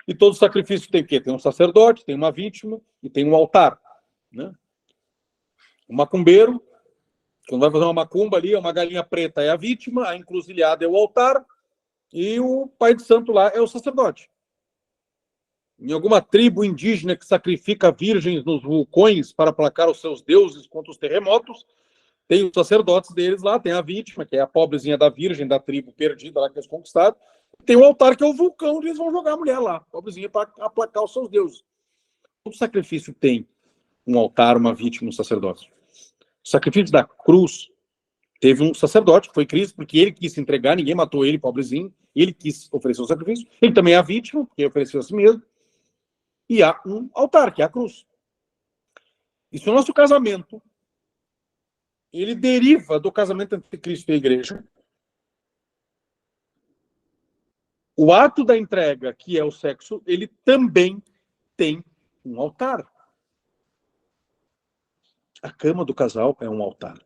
e todo sacrifício tem o quê? Tem um sacerdote, tem uma vítima e tem um altar, né? O macumbeiro, quando vai fazer uma macumba ali, uma galinha preta é a vítima, a encruzilhada é o altar, e o pai de santo lá é o sacerdote. Em alguma tribo indígena que sacrifica virgens nos vulcões para aplacar os seus deuses contra os terremotos, tem os sacerdotes deles lá, tem a vítima, que é a pobrezinha da virgem da tribo perdida lá que eles conquistaram, tem o altar que é o vulcão, onde eles vão jogar a mulher lá, pobrezinha, para aplacar os seus deuses. Todo sacrifício tem um altar, uma vítima, um sacerdote. O sacrifício da cruz teve um sacerdote, que foi Cristo, porque ele quis se entregar, ninguém matou ele, pobrezinho, ele quis oferecer o sacrifício, ele também é a vítima, porque ofereceu a si mesmo, e há um altar, que é a cruz. E se o nosso casamento, ele deriva do casamento entre Cristo e a igreja, o ato da entrega, que é o sexo, ele também tem um altar. A cama do casal é um altar.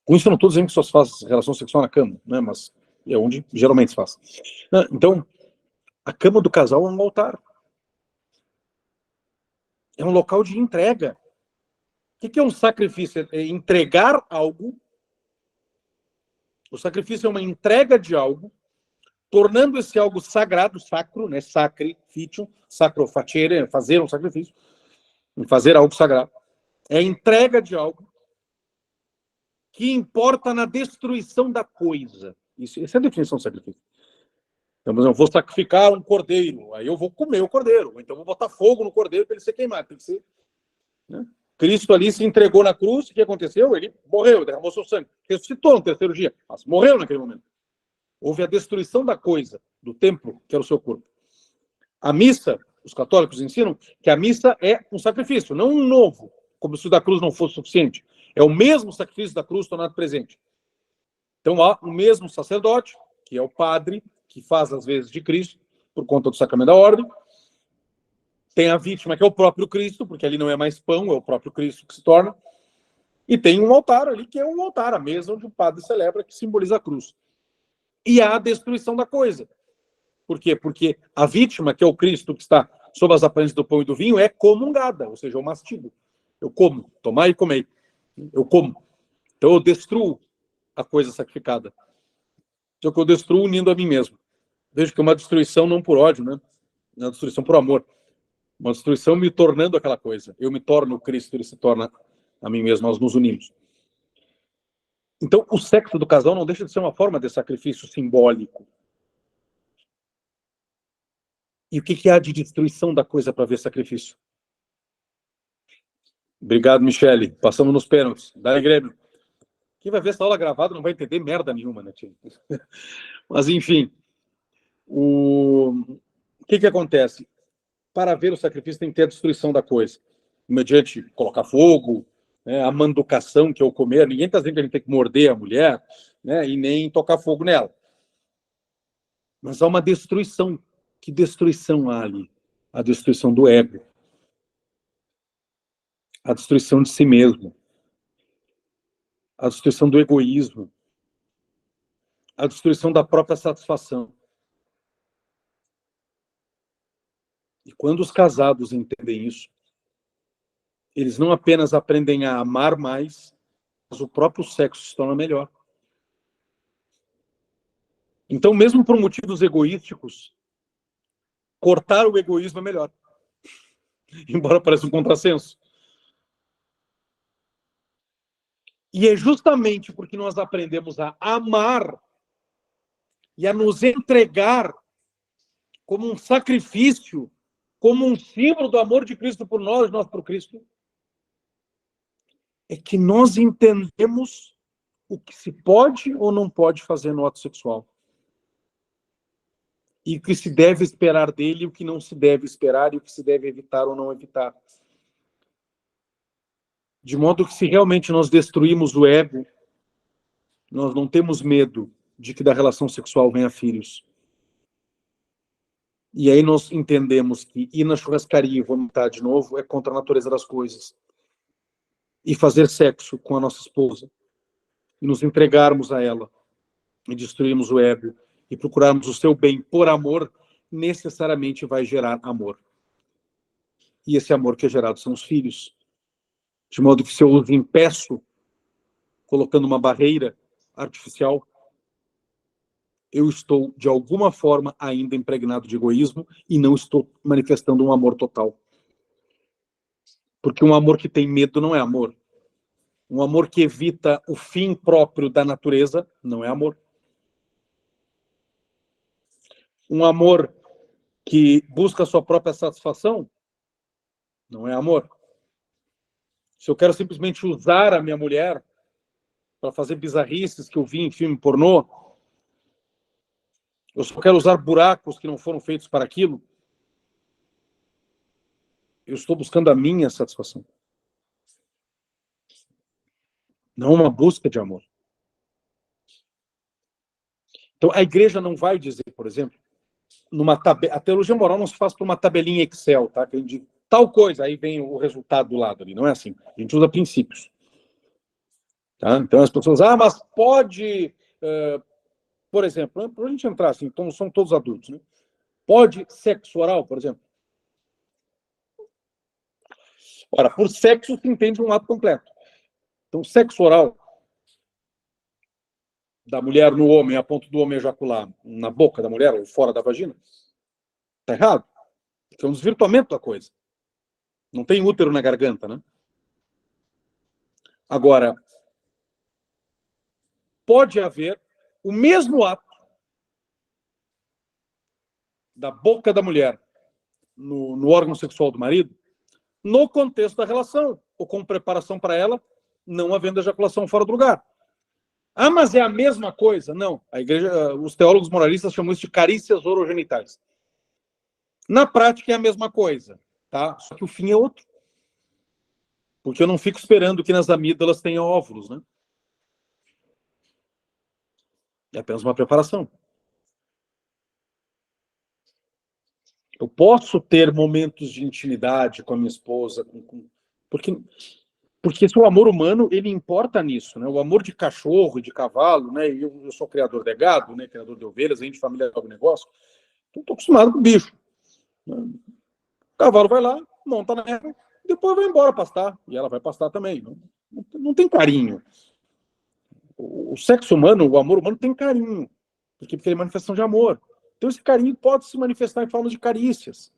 Com isso eu não estou dizendo que só se faz relação sexual na cama, né? Mas é onde geralmente se faz. Então, a cama do casal é um altar. É um local de entrega. O que é um sacrifício? É entregar algo. O sacrifício é uma entrega de algo, tornando esse algo sagrado, sacro, né? Sacrificium, sacrofaciere, fazer um sacrifício, fazer algo sagrado. É a entrega de algo que importa na destruição da coisa. Essa é a definição do sacrifício. Então, por exemplo, eu vou sacrificar um cordeiro, aí eu vou comer o cordeiro, ou então eu vou botar fogo no cordeiro para ele ser queimado. Tem que ser, né? Cristo ali se entregou na cruz, o que aconteceu? Ele morreu, derramou seu sangue, ressuscitou no terceiro dia, mas morreu naquele momento. Houve a destruição da coisa, do templo, que era o seu corpo. A missa, os católicos ensinam que a missa é um sacrifício, não um novo, como se o da cruz não fosse suficiente. É o mesmo sacrifício da cruz tornado presente. Então há o mesmo sacerdote, que é o padre, que faz as vezes de Cristo, por conta do sacramento da ordem. Tem a vítima, que é o próprio Cristo, porque ali não é mais pão, é o próprio Cristo que se torna. E tem um altar ali, que é um altar, a mesa onde o padre celebra, que simboliza a cruz. E há a destruição da coisa. Por quê? Porque a vítima, que é o Cristo que está sob as aparências do pão e do vinho, é comungada, ou seja, eu mastigo. Eu como, tomai e comei. Eu como. Então eu destruo a coisa sacrificada. Só que eu destruo unindo a mim mesmo. Vejo que é uma destruição não por ódio, né? É uma destruição por amor. Uma destruição me tornando aquela coisa. Eu me torno o Cristo, ele se torna a mim mesmo, nós nos unimos. Então, o sexo do casal não deixa de ser uma forma de sacrifício simbólico. E o que há de destruição da coisa para ver sacrifício? Obrigado, Michele. Passamos nos pênaltis. Daí, Grêmio. Quem vai ver essa aula gravada não vai entender merda nenhuma, né, tio? Mas, enfim. O que acontece? Para ver o sacrifício tem que ter a destruição da coisa. Mediante colocar fogo, né, a manducação, que é o comer. Ninguém está dizendo que a gente tem que morder a mulher, né, e nem tocar fogo nela. Mas há uma destruição. Que destruição há ali? A destruição do ego. A destruição de si mesmo. A destruição do egoísmo. A destruição da própria satisfação. E quando os casados entendem isso, eles não apenas aprendem a amar mais, mas o próprio sexo se torna melhor. Então, mesmo por motivos egoísticos, cortar o egoísmo é melhor. Embora pareça um contrassenso. E é justamente porque nós aprendemos a amar e a nos entregar como um sacrifício, como um símbolo do amor de Cristo por nós, nós por Cristo, é que nós entendemos o que se pode ou não pode fazer no ato sexual. E o que se deve esperar dele, o que não se deve esperar, e o que se deve evitar ou não evitar. De modo que, se realmente nós destruímos o ego, nós não temos medo de que da relação sexual venha filhos. E aí nós entendemos que ir na churrascaria e vomitar de novo é contra a natureza das coisas. E fazer sexo com a nossa esposa, e nos entregarmos a ela, e destruirmos o ego, e procurarmos o seu bem por amor, necessariamente vai gerar amor. E esse amor que é gerado são os filhos. De modo que se eu os impeço, colocando uma barreira artificial, eu estou, de alguma forma, ainda impregnado de egoísmo e não estou manifestando um amor total. Porque um amor que tem medo não é amor. Um amor que evita o fim próprio da natureza não é amor. Um amor que busca a sua própria satisfação não é amor. Se eu quero simplesmente usar a minha mulher para fazer bizarrices que eu vi em filme pornô, eu só quero usar buracos que não foram feitos para aquilo, eu estou buscando a minha satisfação. Não uma busca de amor. Então, a igreja não vai dizer, por exemplo, a teologia moral não se faz por uma tabelinha Excel, tá? Que a gente, tal coisa, aí vem o resultado do lado ali. Não é assim. A gente usa princípios. Tá? Então, as pessoas, mas pode, por exemplo, para a gente entrar assim, então são todos adultos, né? Pode sexo oral, por exemplo? Ora, por sexo se entende um ato completo. Então, sexo oral da mulher no homem, a ponto do homem ejacular na boca da mulher ou fora da vagina, tá errado. Porque é um desvirtuamento da coisa. Não tem útero na garganta, né? Agora, pode haver o mesmo ato da boca da mulher no órgão sexual do marido, no contexto da relação, ou com preparação para ela, não havendo ejaculação fora do lugar. Mas é a mesma coisa? Não. A igreja, os teólogos moralistas chamam isso de carícias orogenitais. Na prática é a mesma coisa, tá? Só que o fim é outro. Porque eu não fico esperando que nas amígdalas tenha óvulos, né? É apenas uma preparação. Eu posso ter momentos de intimidade com a minha esposa, porque se o amor humano, ele importa nisso, né? O amor de cachorro e de cavalo, né? Eu sou criador de gado, né? Criador de ovelhas, a gente família do negócio, então estou acostumado com o bicho, né? O cavalo vai lá, monta na régua, depois vai embora pastar, e ela vai pastar também. Não tem carinho. O sexo humano, o amor humano tem carinho, porque ele é manifestação de amor. Então esse carinho pode se manifestar em forma de carícias,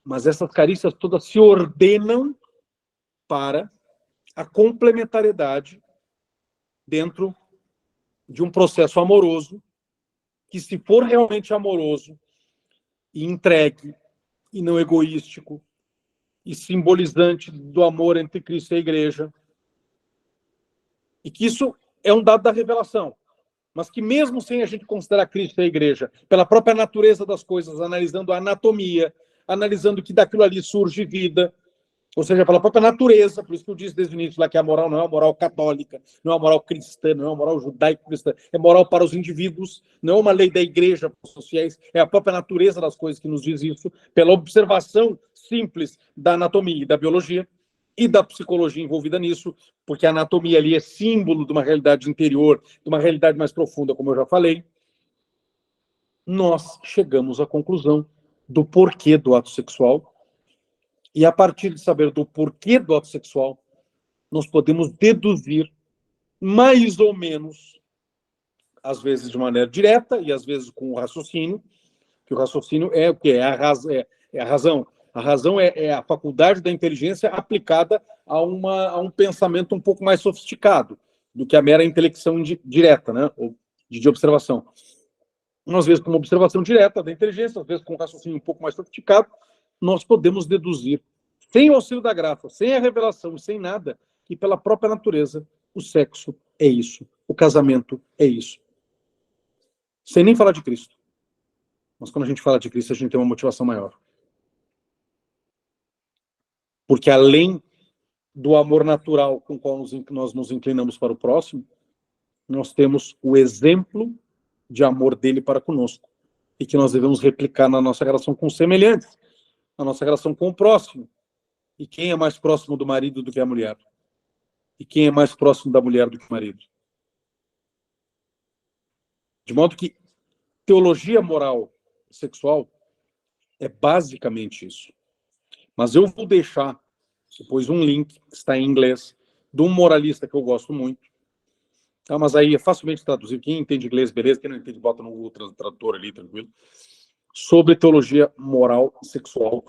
mas essas carícias todas se ordenam para a complementariedade dentro de um processo amoroso, que se for realmente amoroso e entregue, e não egoístico, e simbolizante do amor entre Cristo e a igreja, e que isso é um dado da revelação, mas que mesmo sem a gente considerar Cristo e a igreja, pela própria natureza das coisas, analisando a anatomia, analisando que daquilo ali surge vida, ou seja, pela própria natureza, por isso que eu disse desde o início lá que a moral não é uma moral católica, não é uma moral cristã, não é uma moral judaico-cristã, é moral para os indivíduos, não é uma lei da igreja para os fiéis, é a própria natureza das coisas que nos diz isso, pela observação simples da anatomia e da biologia e da psicologia envolvida nisso, porque a anatomia ali é símbolo de uma realidade interior, de uma realidade mais profunda, como eu já falei. Nós chegamos à conclusão do porquê do ato sexual. E a partir de saber do porquê do ato sexual, nós podemos deduzir mais ou menos, às vezes de maneira direta e às vezes com o raciocínio, que o raciocínio é o que é a razão. A razão é a faculdade da inteligência aplicada a um pensamento um pouco mais sofisticado do que a mera intelecção direta, né? Ou de observação. Às vezes com uma observação direta da inteligência, às vezes com um raciocínio um pouco mais sofisticado, nós podemos deduzir, sem o auxílio da graça, sem a revelação, sem nada, que pela própria natureza, o sexo é isso, o casamento é isso. Sem nem falar de Cristo. Mas quando a gente fala de Cristo, a gente tem uma motivação maior. Porque além do amor natural com o qual nós nos inclinamos para o próximo, nós temos o exemplo de amor dele para conosco. E que nós devemos replicar na nossa relação com os semelhantes, na nossa relação com o próximo. E quem é mais próximo do marido do que a mulher? E quem é mais próximo da mulher do que o marido? De modo que teologia moral sexual é basicamente isso. Mas eu vou deixar depois um link, que está em inglês, de um moralista que eu gosto muito. Ah, mas aí é facilmente traduzível. Quem entende inglês, beleza. Quem não entende, bota no Google Tradutor ali, tranquilo. Sobre teologia moral sexual.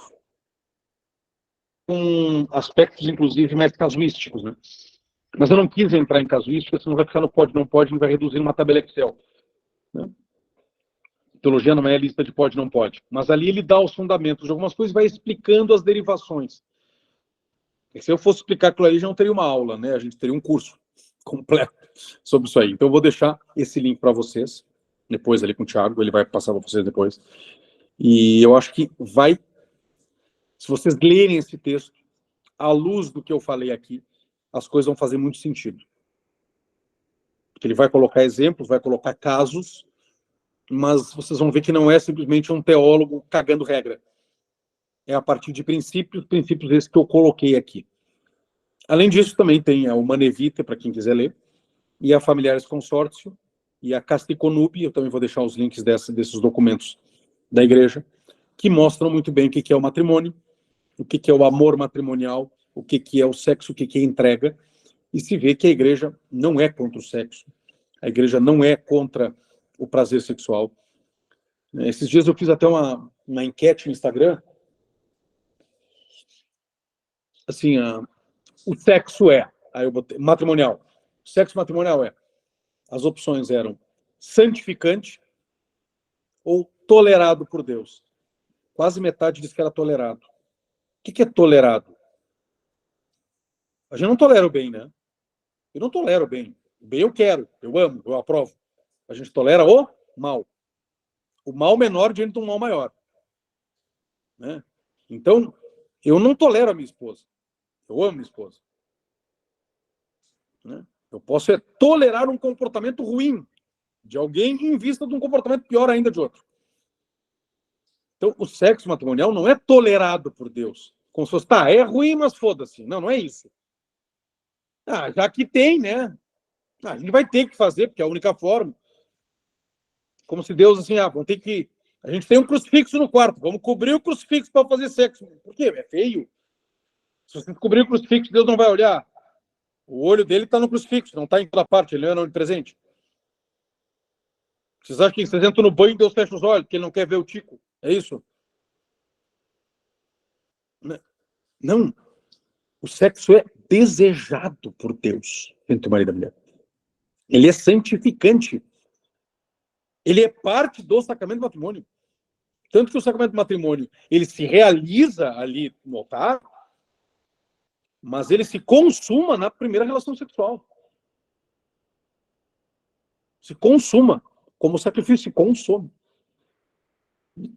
Com aspectos, inclusive, mais casuísticos, né? Mas eu não quis entrar em casuística, senão vai ficar no pode, não pode, e vai reduzir numa tabela Excel. Né? Teologia não é lista de pode, não pode. Mas ali ele dá os fundamentos de algumas coisas e vai explicando as derivações. E se eu fosse explicar aquilo ali, já não teria uma aula, né? A gente teria um curso completo sobre isso aí. Então eu vou deixar esse link para vocês, depois ali com o Thiago, ele vai passar para vocês depois. E eu acho que vai, se vocês lerem esse texto, à luz do que eu falei aqui, as coisas vão fazer muito sentido. Porque ele vai colocar exemplos, vai colocar casos, mas vocês vão ver que não é simplesmente um teólogo cagando regra. É a partir de princípios esses que eu coloquei aqui. Além disso, também tem a Humanae Vitae, para quem quiser ler, e a Familiares Consórcio, e a Casta Connubii, eu também vou deixar os links desses documentos da igreja, que mostram muito bem o que é o matrimônio, o que é o amor matrimonial, o que é o sexo, o que é entrega, e se vê que a igreja não é contra o sexo, a igreja não é contra o prazer sexual. Esses dias eu fiz até uma enquete no Instagram, assim, o sexo aí eu botei, matrimonial, o sexo matrimonial as opções eram santificante ou tolerado por Deus. Quase metade disse que era tolerado. O que é tolerado? A gente não tolera o bem, né? Eu não tolero o bem. O bem eu quero, eu amo, eu aprovo. A gente tolera o mal. O mal menor diante de um mal maior. Né? Então, eu não tolero a minha esposa. Eu amo minha esposa. Né? Eu posso tolerar um comportamento ruim de alguém em vista de um comportamento pior ainda de outro. Então, o sexo matrimonial não é tolerado por Deus. Como se fosse, tá, é ruim, mas foda-se. Não, não é isso. Ah, já que tem, né? Ah, a gente vai ter que fazer, porque é a única forma. Como se Deus, assim, vamos ter que... A gente tem um crucifixo no quarto, vamos cobrir o crucifixo para fazer sexo. Por quê? É feio. Se você cobrir o crucifixo, Deus não vai olhar. O olho dele está no crucifixo, não está em toda parte, ele não é onipresente. Vocês acham que vocês entram no banho e Deus fecha os olhos, porque ele não quer ver o tico? É isso? Não. O sexo é desejado por Deus entre o marido e a mulher. Ele é santificante. Ele é parte do sacramento do matrimônio. Tanto que o sacramento do matrimônio, ele se realiza ali no altar, mas ele se consuma na primeira relação sexual. Se consuma. Como sacrifício, se consome.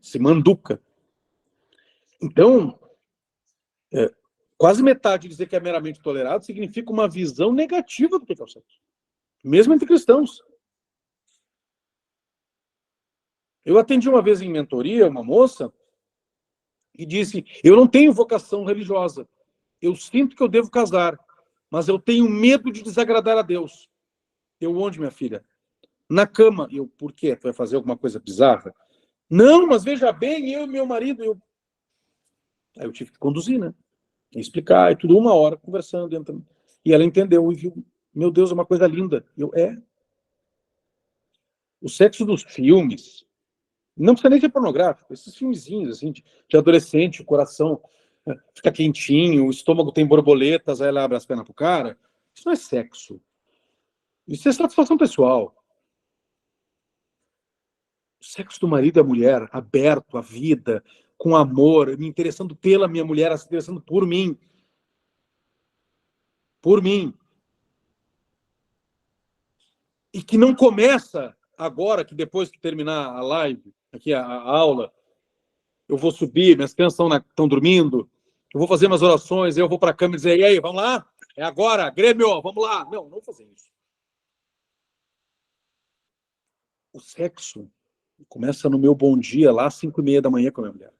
Se manduca. Então, quase metade de dizer que é meramente tolerado significa uma visão negativa do que é o sexo. Mesmo entre cristãos. Eu atendi uma vez em mentoria uma moça e disse, eu não tenho vocação religiosa. Eu sinto que eu devo casar, mas eu tenho medo de desagradar a Deus. Eu, onde, minha filha? Na cama. Eu, por quê? Tu vai fazer alguma coisa bizarra? Não, mas veja bem, eu e meu marido... Aí eu tive que conduzir, né? Explicar, e tudo, 1 hora conversando. Entrando. E ela entendeu e viu, meu Deus, é uma coisa linda. Eu, o sexo dos filmes, não precisa nem ser pornográfico, esses filmezinhos, assim, de adolescente, o coração fica quentinho, o estômago tem borboletas, aí ela abre as pernas pro cara. Isso não é sexo. Isso é satisfação pessoal. O sexo do marido e da mulher, aberto à vida, com amor, me interessando pela minha mulher, se interessando por mim. Por mim. E que não começa agora, que depois que terminar a live, aqui a aula, eu vou subir, minhas crianças estão dormindo, eu vou fazer umas orações, eu vou para a cama e dizer, e aí, vamos lá? É agora, Grêmio, vamos lá. Não, não vou fazer isso. O sexo começa no meu bom dia, lá às 5:30 da manhã com a minha mulher.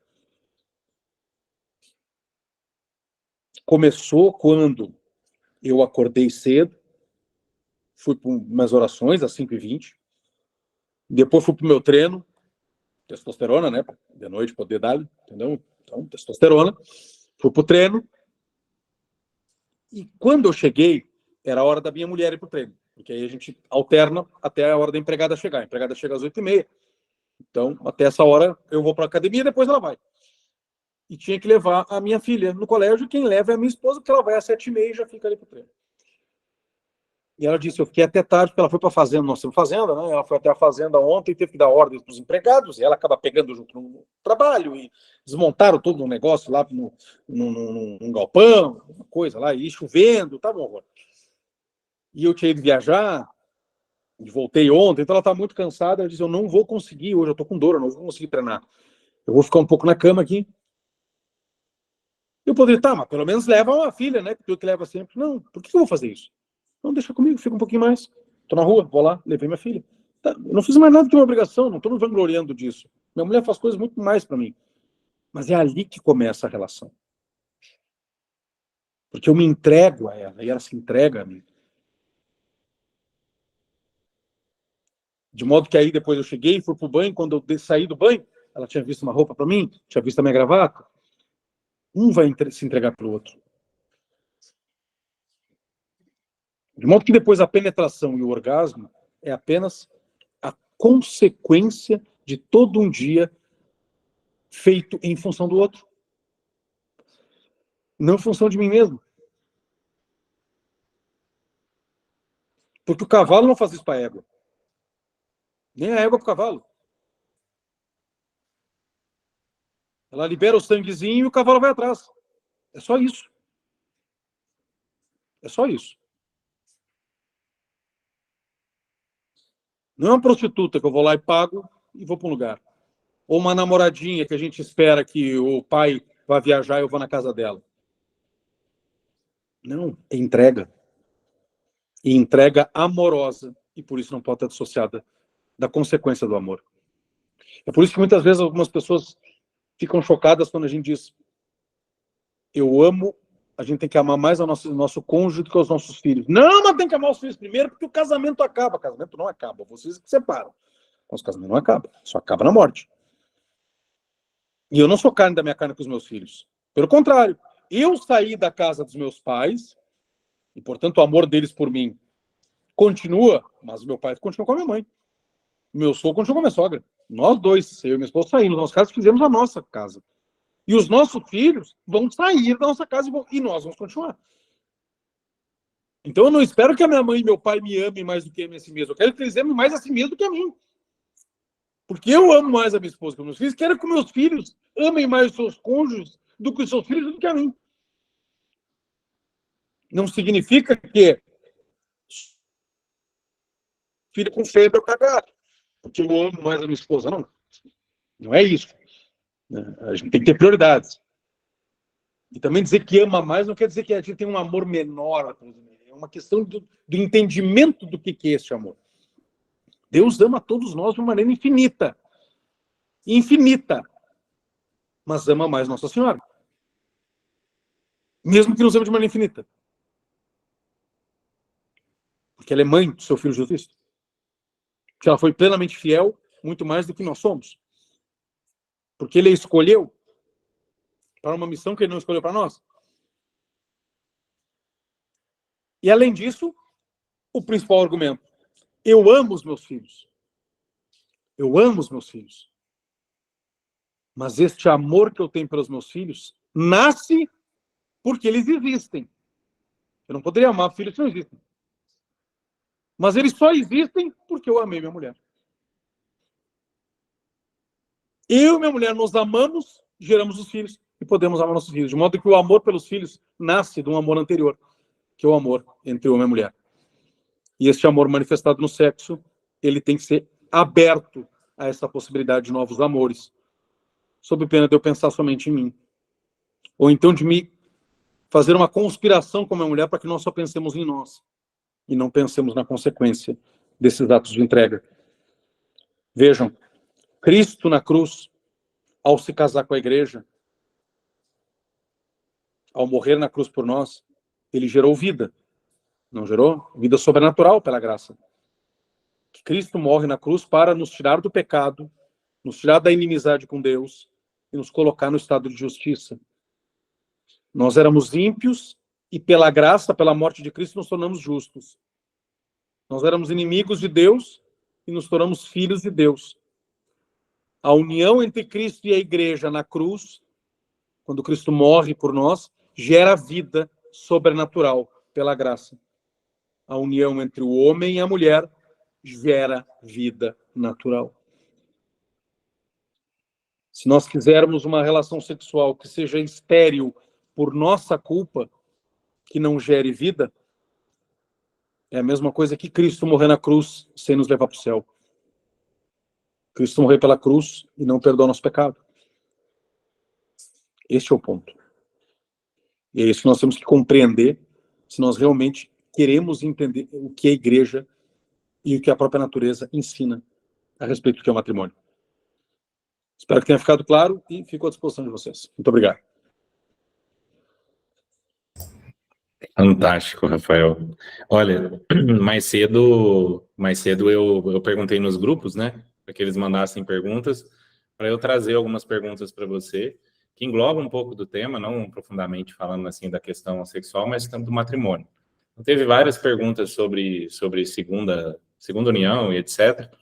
Começou quando eu acordei cedo, fui para umas orações às 5:20, depois fui para o meu treino, testosterona, né? De noite poder dar, entendeu? Então, testosterona. Fui para o treino. E quando eu cheguei, era a hora da minha mulher ir para o treino. Porque aí a gente alterna até a hora da empregada chegar. A empregada chega às 8:30. Então, até essa hora, eu vou para a academia e depois ela vai. E tinha que levar a minha filha no colégio. Quem leva é a minha esposa, porque ela vai às 7:30 e já fica ali para o treino. E ela disse, eu fiquei até tarde, porque ela foi para a fazenda, nós temos fazenda, né? Ela foi até a fazenda ontem, teve que dar ordens para os empregados, e ela acaba pegando junto no trabalho, e desmontaram todo um negócio lá num galpão, uma coisa lá, e chovendo, tá bom. E eu tinha ido viajar, e voltei ontem, então ela está muito cansada, ela disse, eu não vou conseguir hoje, eu estou com dor, eu não vou conseguir treinar. Eu vou ficar um pouco na cama aqui. Eu poderia, tá, mas pelo menos leva uma filha, né? Que tu que leva sempre. Não, por que eu vou fazer isso? Não, deixa comigo, fica um pouquinho mais. Tô na rua, vou lá, levei minha filha. Tá, eu não fiz mais nada de uma obrigação, não tô me vangloriando disso. Minha mulher faz coisas muito mais para mim. Mas é ali que começa a relação. Porque eu me entrego a ela, e ela se entrega a mim. De modo que aí depois eu cheguei, fui pro banho, quando eu saí do banho, ela tinha visto uma roupa para mim, tinha visto a minha gravata. Um vai se entregar pro outro. De modo que depois a penetração e o orgasmo é apenas a consequência de todo um dia feito em função do outro. Não em função de mim mesmo. Porque o cavalo não faz isso para a égua. Nem a égua para o cavalo. Ela libera o sanguezinho e o cavalo vai atrás. É só isso. É só isso. Não é uma prostituta que eu vou lá e pago e vou para um lugar. Ou uma namoradinha que a gente espera que o pai vá viajar e eu vou na casa dela. Não, é entrega. E entrega amorosa. E por isso não pode estar dissociada da consequência do amor. É por isso que muitas vezes algumas pessoas ficam chocadas quando a gente diz eu amo, a gente tem que amar mais o nosso cônjuge do que os nossos filhos. Não, mas tem que amar os filhos primeiro, porque o casamento acaba. O casamento não acaba, vocês que separam. Mas o casamento não acaba, só acaba na morte. E eu não sou carne da minha carne com os meus filhos. Pelo contrário, eu saí da casa dos meus pais, e portanto o amor deles por mim continua, mas o meu pai continua com a minha mãe. O meu sogro continua com a minha sogra. Nós dois, eu e minha esposa, saímos da nossa casa e fizemos a nossa casa. E os nossos filhos vão sair da nossa casa e nós vamos continuar. Então eu não espero que a minha mãe e meu pai me amem mais do que a si mesmo. Eu quero que eles amem mais a si mesmo do que a mim. Porque eu amo mais a minha esposa que os meus filhos. Quero que meus filhos amem mais os seus cônjuges do que os seus filhos do que a mim. Não significa que filho com feio eu cagar. Porque eu amo mais a minha esposa. Não. Não é isso. A gente tem que ter prioridades. E também dizer que ama mais não quer dizer que a gente tem um amor menor. É uma questão do entendimento do que é esse amor. Deus ama todos nós de uma maneira infinita. Infinita. Mas ama mais Nossa Senhora. Mesmo que nos ame de maneira infinita. Porque ela é mãe do seu Filho Jesus Cristo. Porque ela foi plenamente fiel, muito mais do que nós somos. Porque ele a escolheu para uma missão que ele não escolheu para nós. E além disso, o principal argumento. Eu amo os meus filhos. Eu amo os meus filhos. Mas este amor que eu tenho pelos meus filhos nasce porque eles existem. Eu não poderia amar filhos que não existem. Mas eles só existem porque eu amei minha mulher. Eu e minha mulher nos amamos, geramos os filhos e podemos amar nossos filhos. De modo que o amor pelos filhos nasce de um amor anterior, que é o amor entre homem e mulher. E este amor manifestado no sexo, ele tem que ser aberto a essa possibilidade de novos amores, sob pena de eu pensar somente em mim. Ou então de me fazer uma conspiração com a minha mulher para que nós só pensemos em nós e não pensemos na consequência desses atos de entrega. Vejam, Cristo na cruz, ao se casar com a igreja, ao morrer na cruz por nós, ele gerou vida. Não gerou? Vida sobrenatural pela graça. Que Cristo morre na cruz para nos tirar do pecado, nos tirar da inimizade com Deus e nos colocar no estado de justiça. Nós éramos ímpios e pela graça, pela morte de Cristo, nos tornamos justos. Nós éramos inimigos de Deus e nos tornamos filhos de Deus. A união entre Cristo e a igreja na cruz, quando Cristo morre por nós, gera vida sobrenatural pela graça. A união entre o homem e a mulher gera vida natural. Se nós quisermos uma relação sexual que seja estéril por nossa culpa, que não gere vida, é a mesma coisa que Cristo morrer na cruz sem nos levar para o céu. Cristo morreu pela cruz e não perdoa nosso pecado. Este é o ponto. E é isso que nós temos que compreender se nós realmente queremos entender o que a igreja e o que a própria natureza ensina a respeito do que é o matrimônio. Espero que tenha ficado claro e fico à disposição de vocês. Muito obrigado. Fantástico, Rafael. Olha, mais cedo eu perguntei nos grupos, né, para que eles mandassem perguntas, para eu trazer algumas perguntas para você, que englobam um pouco do tema, não profundamente falando assim da questão sexual, mas tanto do matrimônio. Então, teve várias perguntas sobre segunda união e etc.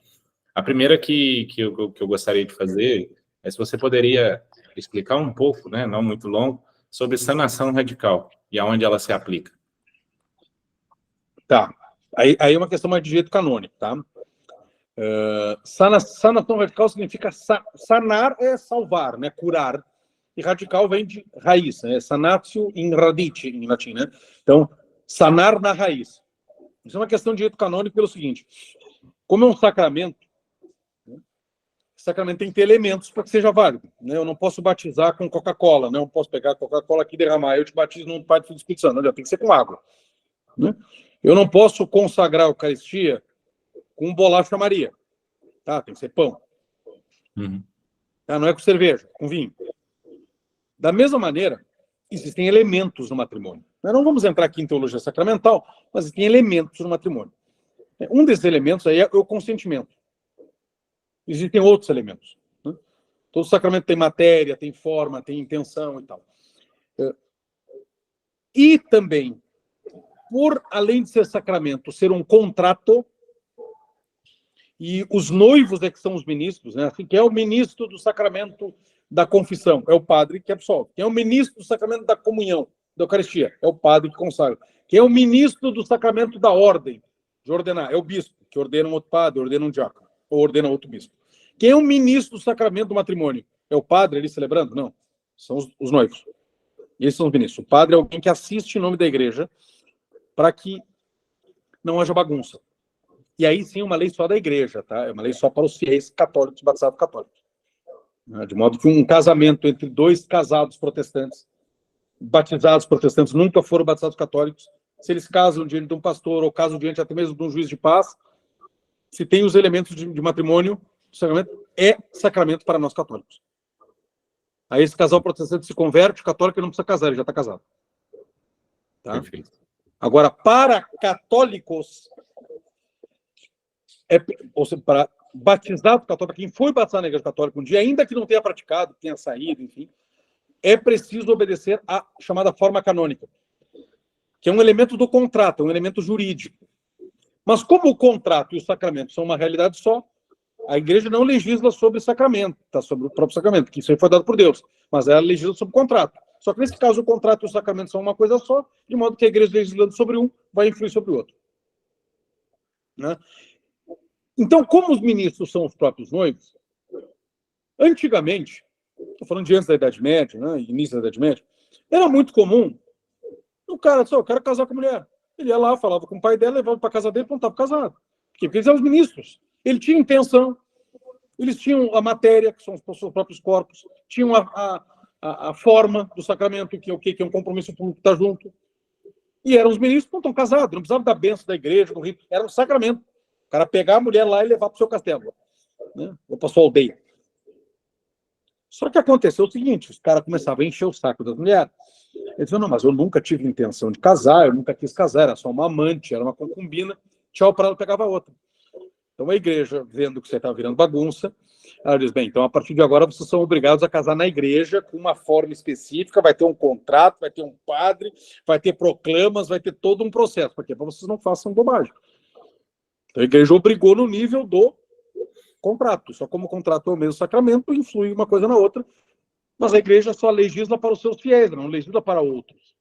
A primeira que eu gostaria de fazer é se você poderia explicar um pouco, né, não muito longo, sobre sanação radical e aonde ela se aplica. Tá. Aí é uma questão mais de direito canônico, tá? Sanação radical significa sanar é salvar, né? Curar. E radical vem de raiz, né? Sanatio in radice, em latim, né? Então, sanar na raiz. Isso é uma questão de direito canônico pelo seguinte: como é um sacramento, né? O sacramento tem que ter elementos para que seja válido, né? Eu não posso batizar com Coca-Cola, né? Eu não posso pegar Coca-Cola aqui e derramar. Eu te batizo no Pai do Filho do Espírito Santo. Não, tem que ser com água, né? Eu não posso consagrar a Eucaristia com bolacha Maria, tá? Tem que ser pão. Uhum. Tá? Não é com cerveja, com vinho. Da mesma maneira, existem elementos no matrimônio. Nós não vamos entrar aqui em teologia sacramental, mas existem elementos no matrimônio. Um desses elementos aí é o consentimento. Existem outros elementos. Né? Todo sacramento tem matéria, tem forma, tem intenção e tal. E também, por além de ser sacramento, ser um contrato, e os noivos é que são os ministros, né? Assim, quem é o ministro do sacramento da confissão? É o padre que absolve. Quem é o ministro do sacramento da comunhão, da Eucaristia? É o padre que consagra. Quem é o ministro do sacramento da ordem, de ordenar? É o bispo, que ordena um outro padre, ordena um diácono, ou ordena outro bispo. Quem é o ministro do sacramento do matrimônio? É o padre ali celebrando? Não. São os noivos. Esses são os ministros. O padre é alguém que assiste em nome da igreja para que não haja bagunça. E aí sim, uma lei só da igreja, tá? É uma lei só para os fiéis católicos, batizados católicos. De modo que um casamento entre dois casados protestantes, batizados protestantes, nunca foram batizados católicos, se eles casam diante de um pastor ou casam diante até mesmo de um juiz de paz, se tem os elementos de matrimônio, o sacramento é sacramento para nós católicos. Aí esse casal protestante se converte, o católico não precisa casar, ele já está casado. Tá? Perfeito. Agora, para católicos, ou seja, para batizado católico, quem foi batizado na igreja católica um dia, ainda que não tenha praticado, tenha saído, enfim, é preciso obedecer à chamada forma canônica, que é um elemento do contrato, é um elemento jurídico. Mas como o contrato e o sacramento são uma realidade só, a igreja não legisla sobre sacramento, tá? Sobre o próprio sacramento, que isso aí foi dado por Deus, mas ela legisla sobre o contrato. Só que nesse caso o contrato e o sacramento são uma coisa só, de modo que a igreja legislando sobre um vai influir sobre o outro. Né? Então, como os ministros são os próprios noivos, antigamente, estou falando de antes da Idade Média, né, início da Idade Média, era muito comum o cara disse, eu quero casar com a mulher. Ele ia lá, falava com o pai dela, levava para casa dele e estava casado. Por quê? Porque eles eram os ministros. Ele tinha intenção, eles tinham a matéria, que são os seus próprios corpos, tinham a forma do sacramento, que é o quê? Que é um compromisso público que está junto. E eram os ministros que estão casados, não precisavam da bênção da igreja, do rito, era um sacramento. O cara pegar a mulher lá e levar para o seu castelo, né? Ou para sua aldeia. Só que aconteceu o seguinte, os caras começavam a encher o saco das mulheres. Eles diziam, não, mas eu nunca tive intenção de casar, eu nunca quis casar, era só uma amante, era uma concubina, tchau, para ela pegava outra. Então a igreja, vendo que você estava virando bagunça, ela diz, bem, então a partir de agora vocês são obrigados a casar na igreja com uma forma específica, vai ter um contrato, vai ter um padre, vai ter proclamas, vai ter todo um processo, porque para vocês não façam bobagem. Então a igreja obrigou no nível do contrato, só como o contrato é o mesmo sacramento, influi uma coisa na outra, mas a igreja só legisla para os seus fiéis, não legisla para outros.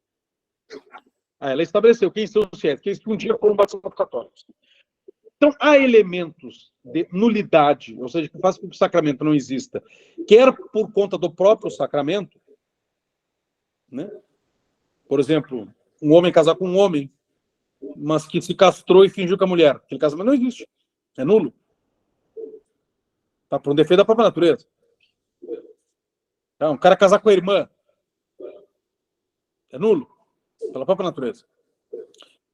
Aí ela estabeleceu quem são os fiéis, quem um dia foram batizados católicos. Então, há elementos de nulidade, ou seja, que faz com que o sacramento não exista, quer por conta do próprio sacramento, né? Por exemplo, um homem casar com um homem, mas que se castrou e fingiu com a mulher. Aquele casamento não existe. É nulo. Tá por um defeito da própria natureza. Um cara casar com a irmã. É nulo. Pela própria natureza.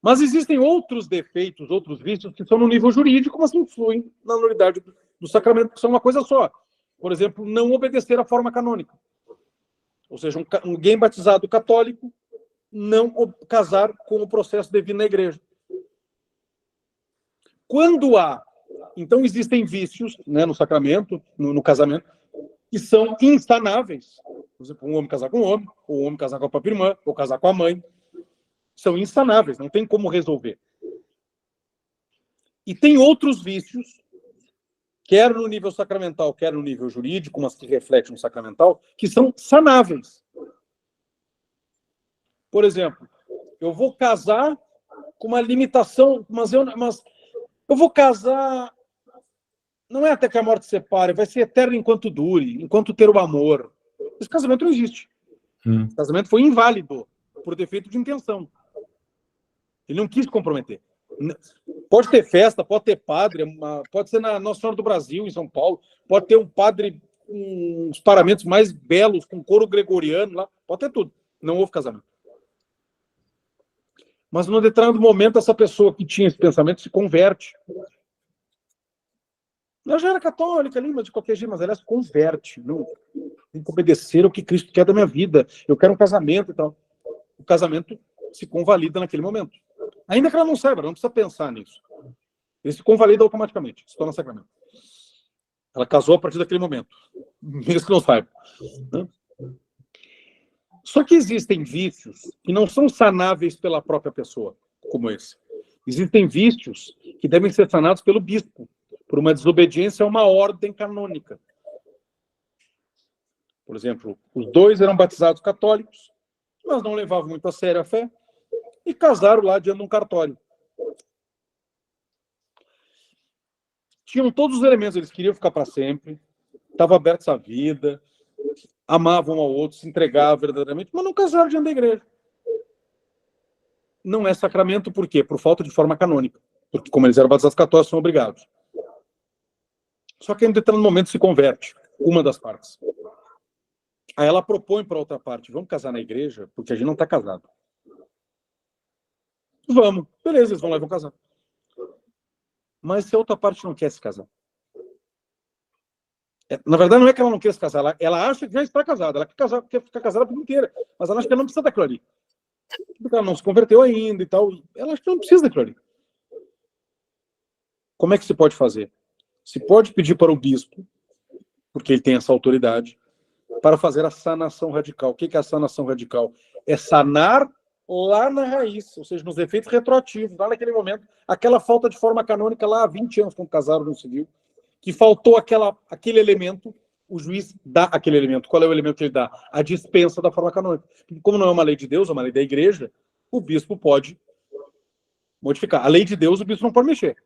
Mas existem outros defeitos, outros vícios que são no nível jurídico, mas que influem na nulidade do sacramento, que são uma coisa só. Por exemplo, não obedecer à forma canônica. Ou seja, alguém batizado católico não casar com o processo devido na igreja. Quando há, então existem vícios, né, no sacramento, no casamento, que são insanáveis. Por exemplo, um homem casar com um homem, ou um homem casar com a própria irmã, ou casar com a mãe. São insanáveis, não tem como resolver. E tem outros vícios, quer no nível sacramental, quer no nível jurídico, mas que refletem no sacramental, que são sanáveis. Por exemplo, eu vou casar com uma limitação, mas eu vou casar, não é até que a morte separe, vai ser eterno enquanto dure, enquanto ter o amor. Esse casamento não existe. Esse casamento foi inválido por defeito de intenção. Ele não quis comprometer. Pode ter festa, pode ter padre, pode ser na Nossa Senhora do Brasil, em São Paulo, pode ter um padre com os paramentos mais belos, com coro gregoriano lá, pode ter tudo. Não houve casamento. Mas, num determinado momento, essa pessoa que tinha esse pensamento se converte. Ela já era católica ali, mas de qualquer jeito, mas ela se converte. Não, tem que obedecer ao que Cristo quer da minha vida. Eu quero um casamento e tal. O casamento se convalida naquele momento. Ainda que ela não saiba, ela não precisa pensar nisso. Ele se convalida automaticamente, se torna sacramento. Ela casou a partir daquele momento, mesmo que não saiba. Né? Só que existem vícios que não são sanáveis pela própria pessoa, como esse. Existem vícios que devem ser sanados pelo bispo, por uma desobediência a uma ordem canônica. Por exemplo, os dois eram batizados católicos, mas não levavam muito a sério a fé, e casaram lá diante de um cartório. Tinham todos os elementos, eles queriam ficar para sempre, estavam abertos à vida, amavam um ao outro, se entregavam verdadeiramente, mas não casaram diante da igreja. Não é sacramento, por quê? Por falta de forma canônica. Porque, como eles eram batizados católicos, são obrigados. Só que em determinado momento se converte, uma das partes. Aí ela propõe para a outra parte, vamos casar na igreja, porque a gente não está casado. Vamos. Beleza, eles vão lá e vão casar. Mas se a outra parte não quer se casar. Na verdade, não é que ela não quer se casar, ela acha que já está casada, ela quer ficar casada a vida inteira, mas ela acha que ela não precisa daquilo ali. Porque ela não se converteu ainda e tal. Ela acha que não precisa daquilo ali. Como é que se pode fazer? Se pode pedir para o bispo, porque ele tem essa autoridade, para fazer a sanação radical. O que é a sanação radical? É sanar lá na raiz, ou seja, nos efeitos retroativos, lá naquele momento, aquela falta de forma canônica lá há 20 anos, quando casaram no civil, que faltou aquele elemento, o juiz dá aquele elemento. Qual é o elemento que ele dá? A dispensa da forma canônica. Como não é uma lei de Deus, é uma lei da igreja, o bispo pode modificar. A lei de Deus, o bispo não pode mexer.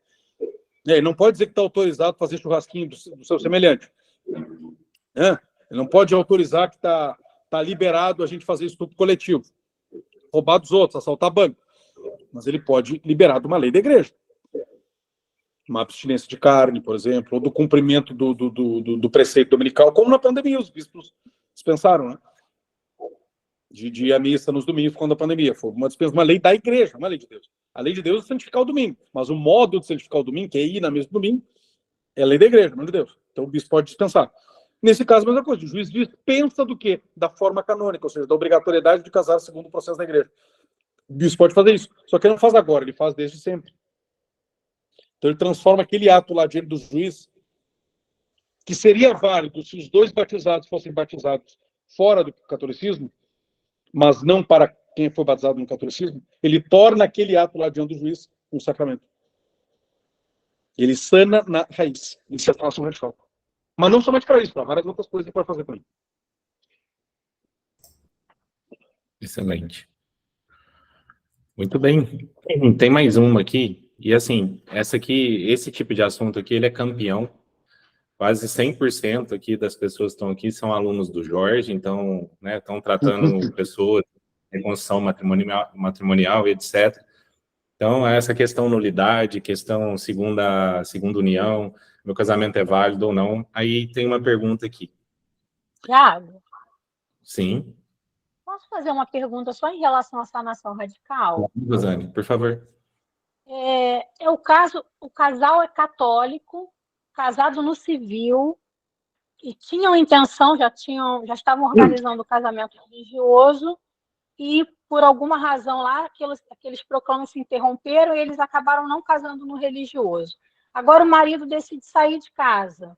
Ele não pode dizer que está autorizado a fazer churrasquinho do seu semelhante. Ele não pode autorizar que está liberado a gente fazer estupro coletivo, roubar dos outros, assaltar banco. Mas ele pode liberar de uma lei da igreja. Uma abstinência de carne, por exemplo, ou do cumprimento do preceito dominical, como na pandemia, os bispos dispensaram, né? De ir à missa nos domingos, quando a pandemia. Foi uma lei da igreja, uma lei de Deus. A lei de Deus é santificar o domingo, mas o modo de santificar o domingo, que é ir na missa do domingo, é a lei da igreja, não é de Deus. Então o bispo pode dispensar. Nesse caso, a mesma coisa. O juiz dispensa do quê? Da forma canônica, ou seja, da obrigatoriedade de casar segundo o processo da igreja. O bispo pode fazer isso. Só que ele não faz agora, ele faz desde sempre. Então ele transforma aquele ato lá diante do juiz, que seria válido se os dois batizados fossem batizados fora do catolicismo, mas não para quem foi batizado no catolicismo, ele torna aquele ato lá diante do juiz um sacramento. Ele sana na raiz. Isso é a sanação radical. Mas não somente para isso, para várias outras coisas que pode fazer também. Excelente. Muito bem. Tem mais uma aqui. E assim, esse tipo de assunto aqui, ele é campeão. Quase 100% aqui das pessoas que estão aqui são alunos do Jorge, então, né, estão tratando pessoas em construção matrimonial, etc. Então, essa questão nulidade, questão segunda união, meu casamento é válido ou não. Aí tem uma pergunta aqui. Tiago, Sim. posso fazer uma pergunta só em relação à sanação radical? Rosane, por favor. O casal é católico, casado no civil, e tinham intenção, já estavam organizando o casamento religioso, e por alguma razão lá, aqueles proclamas se interromperam e eles acabaram não casando no religioso. Agora o marido decide sair de casa.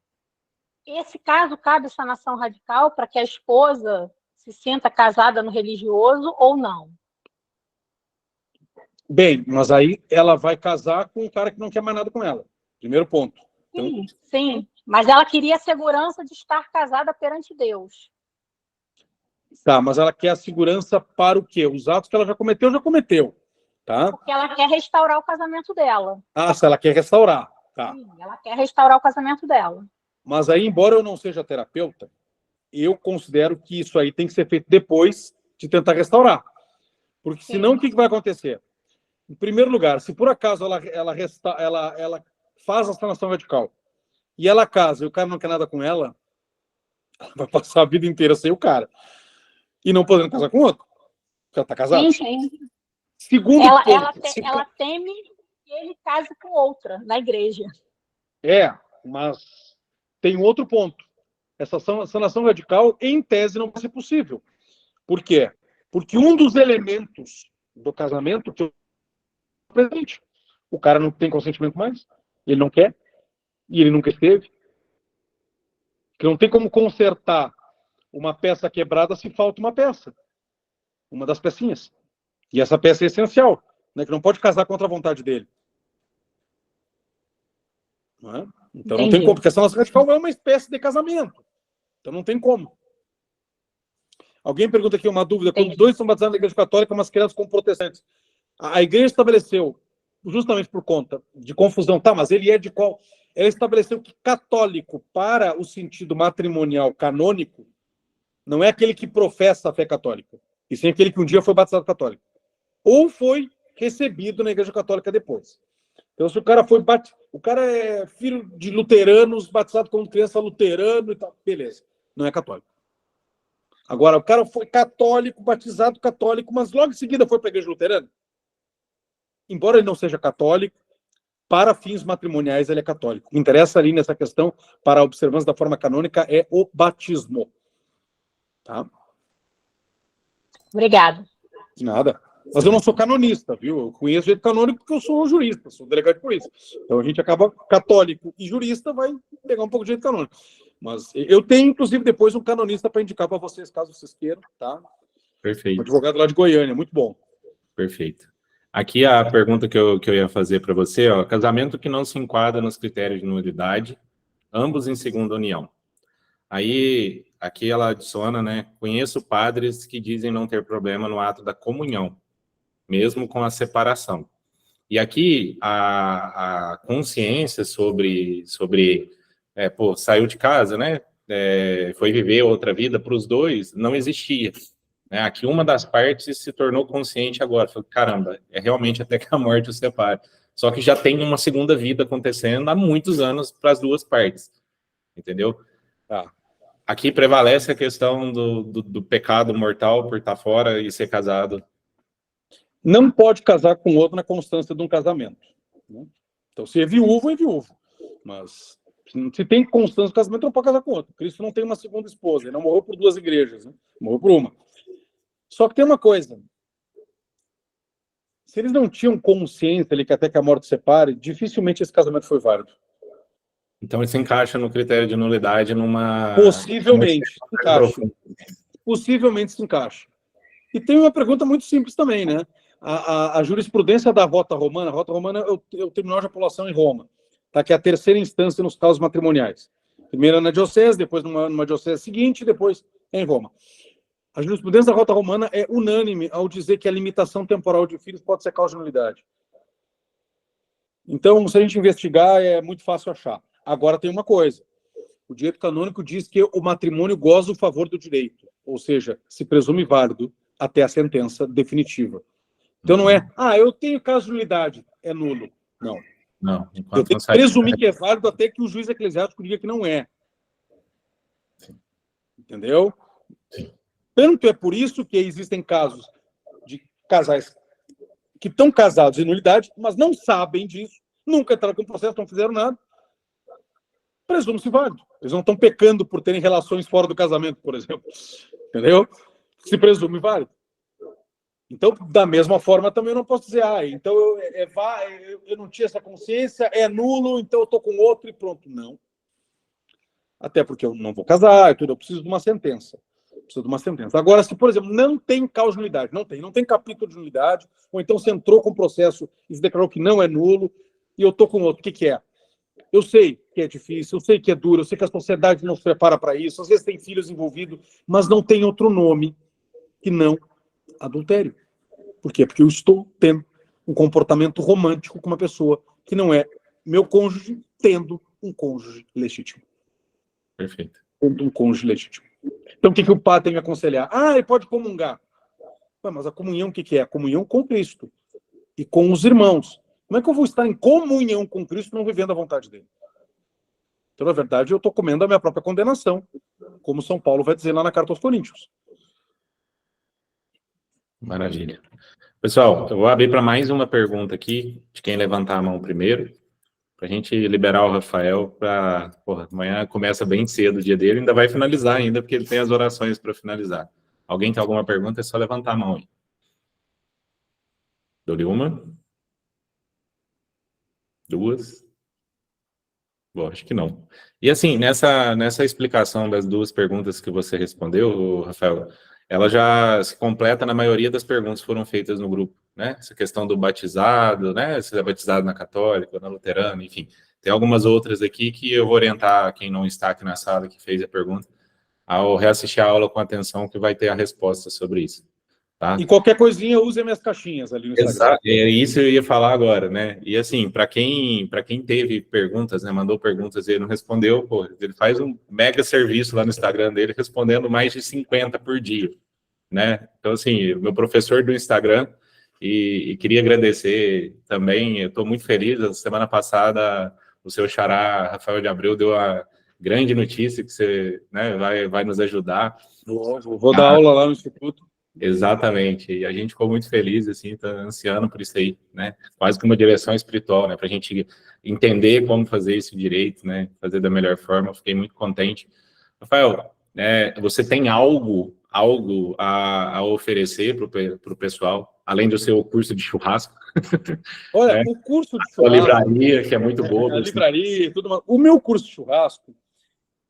Esse caso cabe sanação radical para que a esposa se sinta casada no religioso ou não? Bem, mas aí ela vai casar com um cara que não quer mais nada com ela. Primeiro ponto. Então, sim. Mas ela queria a segurança de estar casada perante Deus. Tá, mas ela quer a segurança para o quê? Os atos que ela já cometeu, tá? Porque ela quer restaurar o casamento dela. Ah, se ela quer restaurar, tá. Sim, ela quer restaurar o casamento dela. Mas aí, embora eu não seja terapeuta, eu considero que isso aí tem que ser feito depois de tentar restaurar. Porque senão, o que vai acontecer? Em primeiro lugar, se por acaso ela faz a sanação radical e ela casa e o cara não quer nada com ela vai passar a vida inteira sem o cara. E não podendo casar com outro. Porque ela está casada. Sim. Segundo ponto. Ela teme que ele case com outra na igreja. Mas tem um outro ponto. Essa sanação radical, em tese, não vai ser possível. Por quê? Porque um dos elementos do casamento que é o presente. O cara não tem consentimento mais, ele não quer, e ele nunca esteve. Que não tem como consertar uma peça quebrada se falta uma peça. Uma das pecinhas. E essa peça é essencial, né? Que não pode casar contra a vontade dele. Não é? Então não tem como, porque a sanação radical é uma espécie de casamento. Então não tem como. Alguém pergunta aqui uma dúvida. Quando dois são batizados na igreja católica, mas criados como protestantes. A igreja estabeleceu, justamente por conta de confusão, tá, mas ele é de qual? Ela estabeleceu que católico, para o sentido matrimonial canônico, não é aquele que professa a fé católica, e sim aquele que um dia foi batizado católico. Ou foi recebido na igreja católica depois. Então, se o cara foi o cara é filho de luteranos, batizado como criança luterano e tal, beleza, não é católico. Agora, o cara foi católico, batizado católico, mas logo em seguida foi para a igreja luterana. Embora ele não seja católico, para fins matrimoniais ele é católico. O que interessa ali nessa questão, para a observância da forma canônica, é o batismo. Tá? Obrigada. De nada. Mas eu não sou canonista, viu? Eu conheço o jeito canônico porque eu sou jurista, sou delegado de polícia. Então a gente acaba católico e jurista, vai pegar um pouco de jeito canônico. Mas eu tenho, inclusive, depois um canonista para indicar para vocês, caso vocês queiram, tá? Perfeito. Um advogado lá de Goiânia, muito bom. Perfeito. Aqui a pergunta que eu ia fazer para você, ó, casamento que não se enquadra nos critérios de nulidade, ambos em segunda união. Aí, aqui ela adiciona, né, conheço padres que dizem não ter problema no ato da comunhão, mesmo com a separação. E aqui a consciência sobre saiu de casa, né, foi viver outra vida para os dois, não existia. Aqui uma das partes se tornou consciente agora. Falei, caramba, é realmente até que a morte os separe. Só que já tem uma segunda vida acontecendo há muitos anos para as duas partes. Entendeu? Tá. Aqui prevalece a questão do pecado mortal por estar fora e ser casado. Não pode casar com outro na constância de um casamento. Né? Então, se é viúvo, é viúvo. Mas se tem constância do casamento, não pode casar com outro. Cristo não tem uma segunda esposa. Ele não morreu por duas igrejas. Né? Morreu por uma. Só que tem uma coisa. Se eles não tinham consciência ali que até que a morte separe, dificilmente esse casamento foi válido. Então ele se encaixa no critério de nulidade numa... Possivelmente se encaixa. Possivelmente se encaixa. E tem uma pergunta muito simples também, né? A jurisprudência da Rota Romana é o Tribunal de Apelação em Roma, tá? Que é a terceira instância nos casos matrimoniais. Primeiro na diocese, depois numa diocese seguinte, depois em Roma. A jurisprudência da Rota Romana é unânime ao dizer que a limitação temporal de filhos pode ser causa de nulidade. Então, se a gente investigar, é muito fácil achar. Agora tem uma coisa. O direito canônico diz que o matrimônio goza o favor do direito. Ou seja, se presume válido até a sentença definitiva. Então não é, eu tenho caso de nulidade, é nulo. Não. Não. Eu tenho que presumir que é válido até que o juiz eclesiástico diga que não é. Entendeu? Sim. Tanto é por isso que existem casos de casais que estão casados em nulidade, mas não sabem disso, nunca entraram com processo, não fizeram nada. Presume-se válido. Eles não estão pecando por terem relações fora do casamento, por exemplo. Entendeu? Se presume válido. Então, da mesma forma, também eu não posso dizer, então eu não tinha essa consciência, é nulo, então eu estou com outro e pronto. Não. Até porque eu não vou casar, eu preciso de uma sentença. Agora, se, por exemplo, não tem causa de nulidade, não tem capítulo de nulidade, ou então você entrou com o processo e se declarou que não é nulo, e eu estou com outro, o que é? Eu sei que é difícil, eu sei que é duro, eu sei que a sociedade não se prepara para isso, às vezes tem filhos envolvidos, mas não tem outro nome que não adultério. Por quê? Porque eu estou tendo um comportamento romântico com uma pessoa que não é meu cônjuge, tendo um cônjuge legítimo. Perfeito. Tendo um cônjuge legítimo. Então, o que o padre tem que aconselhar? Ele pode comungar. Mas a comunhão, o que é? A comunhão com Cristo e com os irmãos. Como é que eu vou estar em comunhão com Cristo não vivendo a vontade dele? Então, na verdade, eu estou comendo a minha própria condenação, como São Paulo vai dizer lá na Carta aos Coríntios. Maravilha. Pessoal, eu vou abrir para mais uma pergunta aqui, de quem levantar a mão primeiro. para a gente liberar o Rafael para... Amanhã começa bem cedo o dia dele, ainda vai finalizar ainda, porque ele tem as orações para finalizar. Alguém tem alguma pergunta? É só levantar a mão aí. Dou-lhe uma? Duas? Bom, acho que não. E assim, nessa explicação das duas perguntas que você respondeu, Rafael, ela já se completa na maioria das perguntas que foram feitas no grupo, né? Essa questão do batizado, né? Se é batizado na católica ou na luterana, enfim. Tem algumas outras aqui que eu vou orientar quem não está aqui na sala, que fez a pergunta, ao reassistir a aula com atenção, que vai ter a resposta sobre isso. Tá? E qualquer coisinha, use minhas caixinhas ali no Instagram. Exato, é isso eu ia falar agora, né? E assim, para quem teve perguntas, né, mandou perguntas e ele não respondeu, pô, ele faz um mega serviço lá no Instagram dele, respondendo mais de 50 por dia, né? Então, assim, meu professor do Instagram, e queria agradecer também, eu estou muito feliz, a semana passada o seu xará, Rafael de Abreu, deu a grande notícia que você, né, vai nos ajudar. Vou dar aula lá no Instituto. Exatamente, e a gente ficou muito feliz, assim, tá ansiando por isso aí, né, quase que uma direção espiritual, né, para a gente entender como fazer isso direito, né, fazer da melhor forma. Eu fiquei muito contente. Rafael, você tem algo a oferecer para o pessoal, além do seu curso de churrasco? Olha, né? O curso de churrasco... A livraria, que é muito boa. A livraria, tudo mais. O meu curso de churrasco,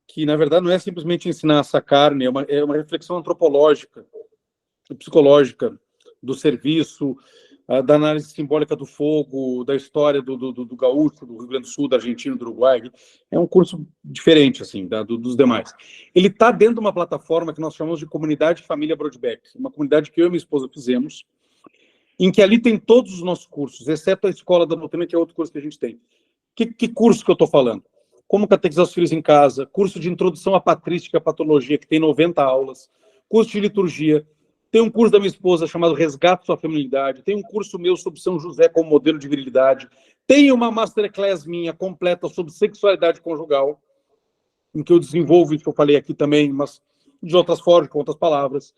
que na verdade não é simplesmente ensinar a assar carne, é uma reflexão antropológica, psicológica do serviço, da análise simbólica do fogo, da história do gaúcho, do Rio Grande do Sul, da Argentina, do Uruguai. É um curso diferente, assim, dos demais. Ele está dentro de uma plataforma que nós chamamos de Comunidade Família Brodbeck, uma comunidade que eu e minha esposa fizemos, em que ali tem todos os nossos cursos, exceto a Escola da Montanha, que é outro curso que a gente tem. Que curso que eu estou falando? Como catequizar os filhos em casa, curso de introdução à patrística e à patologia, que tem 90 aulas, curso de liturgia. Tem um curso da minha esposa chamado Resgate Sua Feminilidade. Tem um curso meu sobre São José como modelo de virilidade. Tem uma masterclass minha completa sobre sexualidade conjugal, em que eu desenvolvo isso que eu falei aqui também, mas de outras formas, com outras palavras.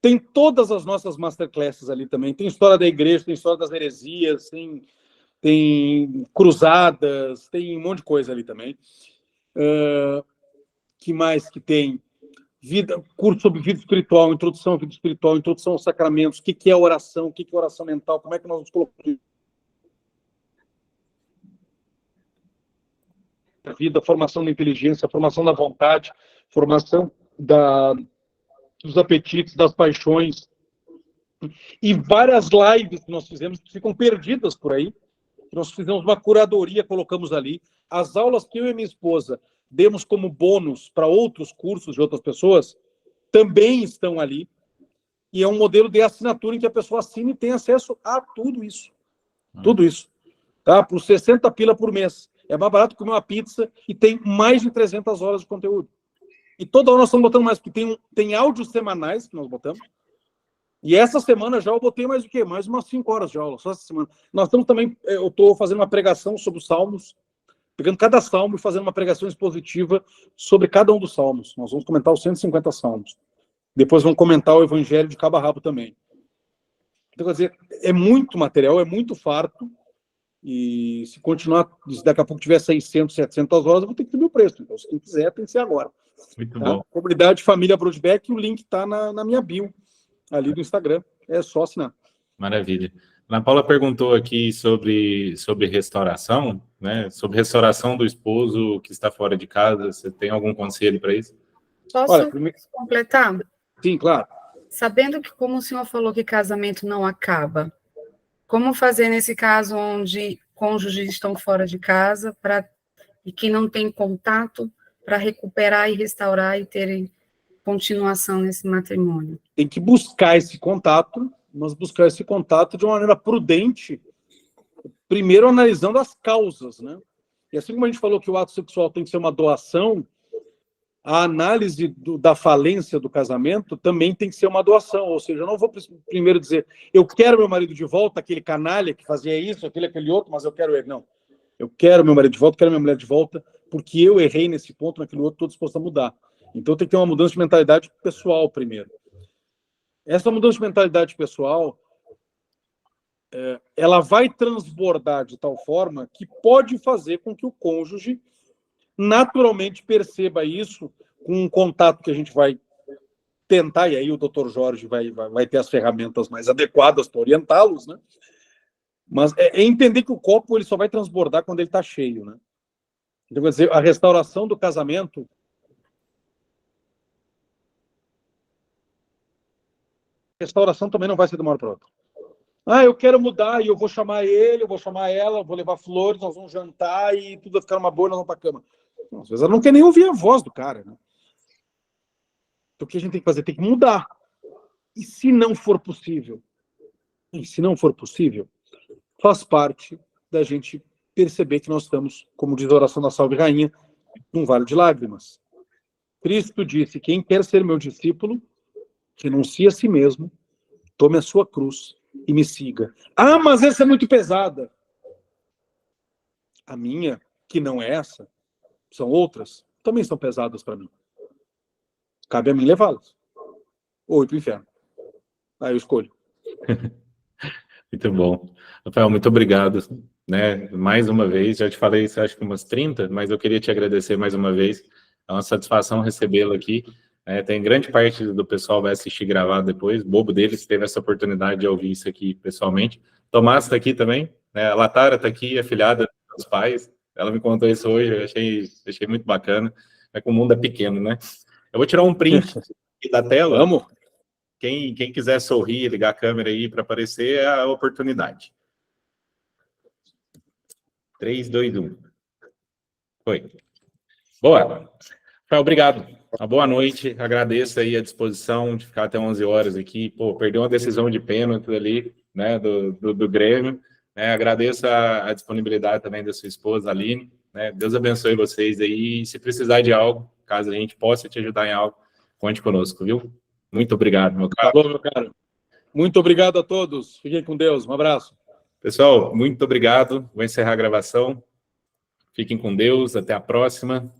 Tem todas as nossas masterclasses ali também. Tem história da igreja, tem história das heresias, tem cruzadas, tem um monte de coisa ali também. Que mais que tem? Curso sobre vida espiritual, introdução à vida espiritual, introdução aos sacramentos, o que é oração, o que é oração mental, como é que nós nos colocamos na vida, formação da inteligência, formação da vontade, formação dos apetites, das paixões, e várias lives que nós fizemos que ficam perdidas por aí. Nós fizemos uma curadoria, colocamos ali. As aulas que eu e minha esposa demos como bônus para outros cursos de outras pessoas também estão ali. E é um modelo de assinatura em que a pessoa assina e tem acesso a tudo isso. Tudo isso. Tá? Por 60 pila por mês. É mais barato comer uma pizza e tem mais de 300 horas de conteúdo. E toda hora nós estamos botando mais, porque tem áudios semanais que nós botamos. E essa semana já eu botei mais o quê? Mais umas 5 horas de aula, só essa semana. Nós estamos também, eu estou fazendo uma pregação sobre os salmos, pegando cada salmo e fazendo uma pregação expositiva sobre cada um dos salmos. Nós vamos comentar os 150 salmos. Depois vamos comentar o evangelho de cabo a rabo também. Então, quer dizer, é muito material, é muito farto, e se continuar, se daqui a pouco tiver 600, 700 horas, eu vou ter que subir o preço. Então, se quem quiser, tem que ser agora. Muito tá? bom. Comunidade Família Brodbeck, o link está na minha bio, ali do Instagram. É só assinar. Maravilha. Ana Paula perguntou aqui sobre restauração, né? Sobre restauração do esposo que está fora de casa. Você tem algum conselho para isso? Posso completar? Sim, claro. Sabendo que, como o senhor falou, que casamento não acaba, como fazer nesse caso onde cônjuges estão fora de casa e que não tem contato para recuperar e restaurar e terem continuação nesse matrimônio? Tem que buscar esse contato, mas buscar esse contato de uma maneira prudente, primeiro analisando as causas, né? E assim como a gente falou que o ato sexual tem que ser uma doação, a análise da falência do casamento também tem que ser uma doação, ou seja, eu não vou primeiro dizer, eu quero meu marido de volta, aquele canalha que fazia isso, aquele outro, mas eu quero ele. Não, eu quero meu marido de volta, quero minha mulher de volta, porque eu errei nesse ponto, naquele outro, estou disposto a mudar. Então tem que ter uma mudança de mentalidade pessoal primeiro. Essa mudança de mentalidade pessoal, ela vai transbordar de tal forma que pode fazer com que o cônjuge naturalmente perceba isso com um contato que a gente vai tentar, e aí o Dr. Jorge vai ter as ferramentas mais adequadas para orientá-los, né? Mas é entender que o copo ele só vai transbordar quando ele está cheio, né? Então, quer dizer, a restauração do casamento também não vai ser de uma hora para outra. Eu quero mudar e eu vou chamar ele, eu vou chamar ela, eu vou levar flores, nós vamos jantar e tudo vai ficar uma boa e nós vamos para a cama. Não, às vezes ela não quer nem ouvir a voz do cara, né? Então, o que a gente tem que fazer? Tem que mudar. E se não for possível? E se não for possível, faz parte da gente perceber que nós estamos, como diz a oração da Salve Rainha, num vale de lágrimas. Cristo disse: quem quer ser meu discípulo, renuncie a si mesmo, tome a sua cruz e me siga. Mas essa é muito pesada. A minha, que não é essa, são outras, também são pesadas para mim. Cabe a mim levá-las. Ou ir para o inferno. Aí eu escolho. Muito bom. Rafael, muito obrigado, né? Mais uma vez, já te falei isso, acho que umas 30, mas eu queria te agradecer mais uma vez. É uma satisfação recebê-lo aqui. Tem grande parte do pessoal vai assistir gravado depois. Bobo deles teve essa oportunidade de ouvir isso aqui pessoalmente. Tomás está aqui também, né? A Latara está aqui, afilhada dos pais. Ela me contou isso hoje, eu achei muito bacana. É que o mundo é pequeno, né? Eu vou tirar um print aqui da tela. Vamos. Quem quiser sorrir, ligar a câmera aí para aparecer, é a oportunidade. 3, 2, 1. Foi. Boa. Rafael, obrigado. Uma boa noite. Agradeço aí a disposição de ficar até 11 horas aqui. Perdeu uma decisão de pênalti ali, né, do Grêmio. Agradeço a disponibilidade também da sua esposa, Aline. Deus abençoe vocês aí. Se precisar de algo, caso a gente possa te ajudar em algo, conte conosco, viu? Muito obrigado, meu caro. Falou, meu caro. Muito obrigado a todos. Fiquem com Deus. Um abraço. Pessoal, muito obrigado. Vou encerrar a gravação. Fiquem com Deus. Até a próxima.